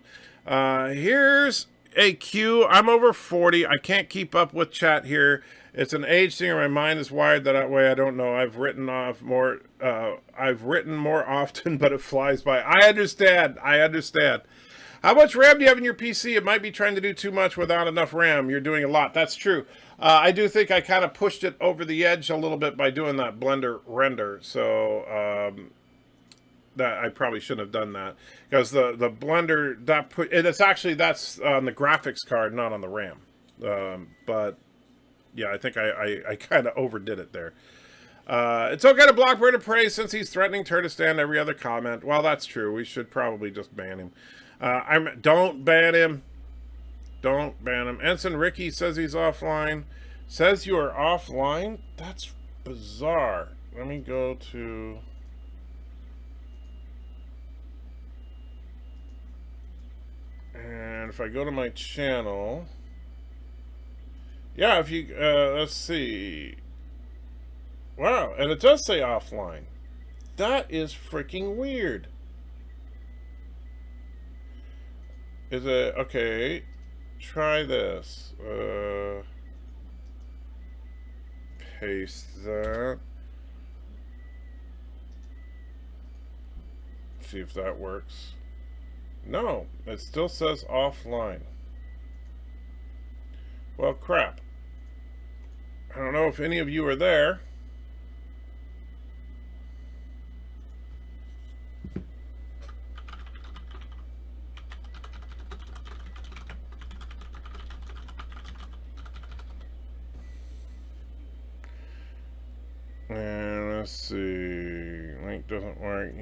Here's a cue. I'm over 40. I can't keep up with chat here. It's an age thing, or my mind is wired that way. I don't know. I've written more often, but it flies by. I understand. How much RAM do you have in your PC? It might be trying to do too much without enough RAM. You're doing a lot. That's true. I do think I kind of pushed it over the edge a little bit by doing that Blender render. So that I probably shouldn't have done that, because the Blender that's on the graphics card, not on the RAM. But yeah, I think I kind of overdid it there. It's okay to block Bird of Prey since he's threatening Turdistan every other comment. Well, that's true. We should probably just ban him. Don't ban him. Don't ban him. Ensign Ricky says he's offline. Says you are offline? That's bizarre. Let me go to... And if I go to my channel... Yeah, if you... let's see... Wow, and it does say offline. That is freaking weird. Is it... Okay. Try this. Paste that. See if that works. No, it still says offline. Well, crap. I don't know if any of you are there. And let's see. Link doesn't work.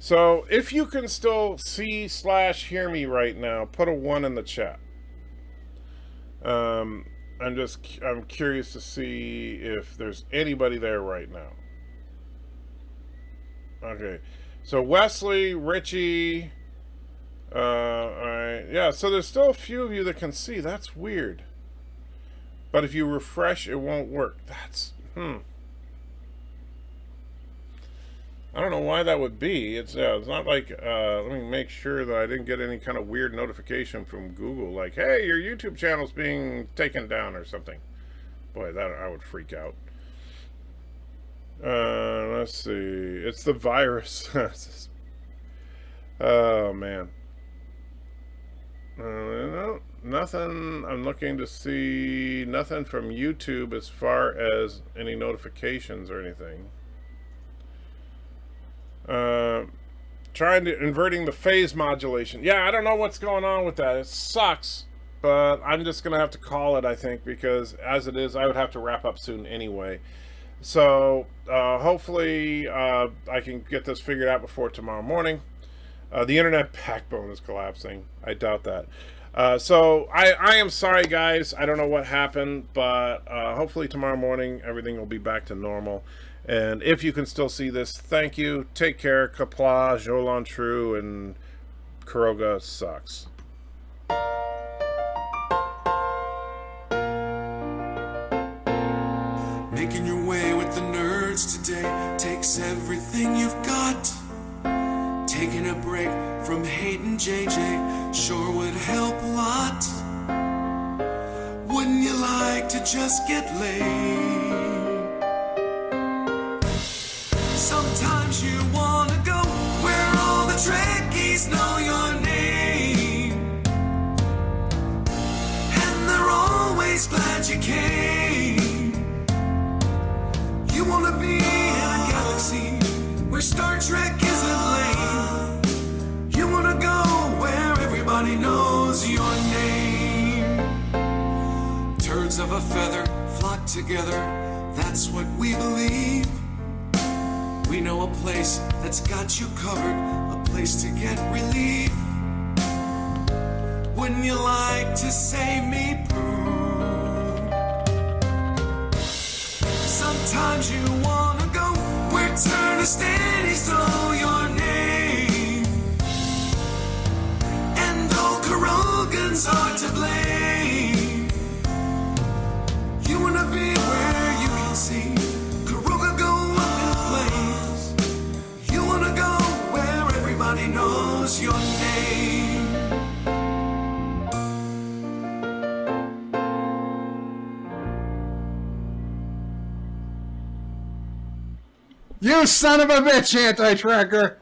So, if you can still see/hear me right now, put a 1 in the chat. I'm curious to see if there's anybody there right now. Okay. So, Wesley, Richie, alright. Yeah, so there's still a few of you that can see. That's weird. But if you refresh, it won't work. That's, I don't know why that would be. It's not like, let me make sure that I didn't get any kind of weird notification from Google, like, hey, your YouTube channel's being taken down or something. Boy, that I would freak out. Let's see. It's the virus. Oh, man. No, nothing. I'm looking to see nothing from YouTube as far as any notifications or anything. Inverting the phase modulation. Yeah, I don't know what's going on with that. It sucks, but I'm just gonna have to call it, I think, because as it is, I would have to wrap up soon anyway. So hopefully I can get this figured out before tomorrow morning. The internet backbone is collapsing. I doubt that. So I am sorry, guys. I don't know what happened, but hopefully tomorrow morning everything will be back to normal. And if you can still see this, thank you. Take care. Kapla, Jolan True, and Kuroga sucks. Making your way with the nerds today takes everything you've got. Taking a break from hating JJ sure would help a lot. Wouldn't you like to just get laid? Sometimes you wanna go where all the Trekkies know your name, and they're always glad you came. You wanna be in a galaxy where Star Trek isn't lame. You wanna go where everybody knows your name. Turds of a feather flock together, that's what we believe. We know a place that's got you covered, a place to get relief. Wouldn't you like to say me poo? Sometimes you wanna go where Turnisteadies know your name, and all Kurogans are to blame. You wanna be where you can see Kuroga go up in flames. You wanna go where everybody knows your name. You son of a bitch, anti-tracker!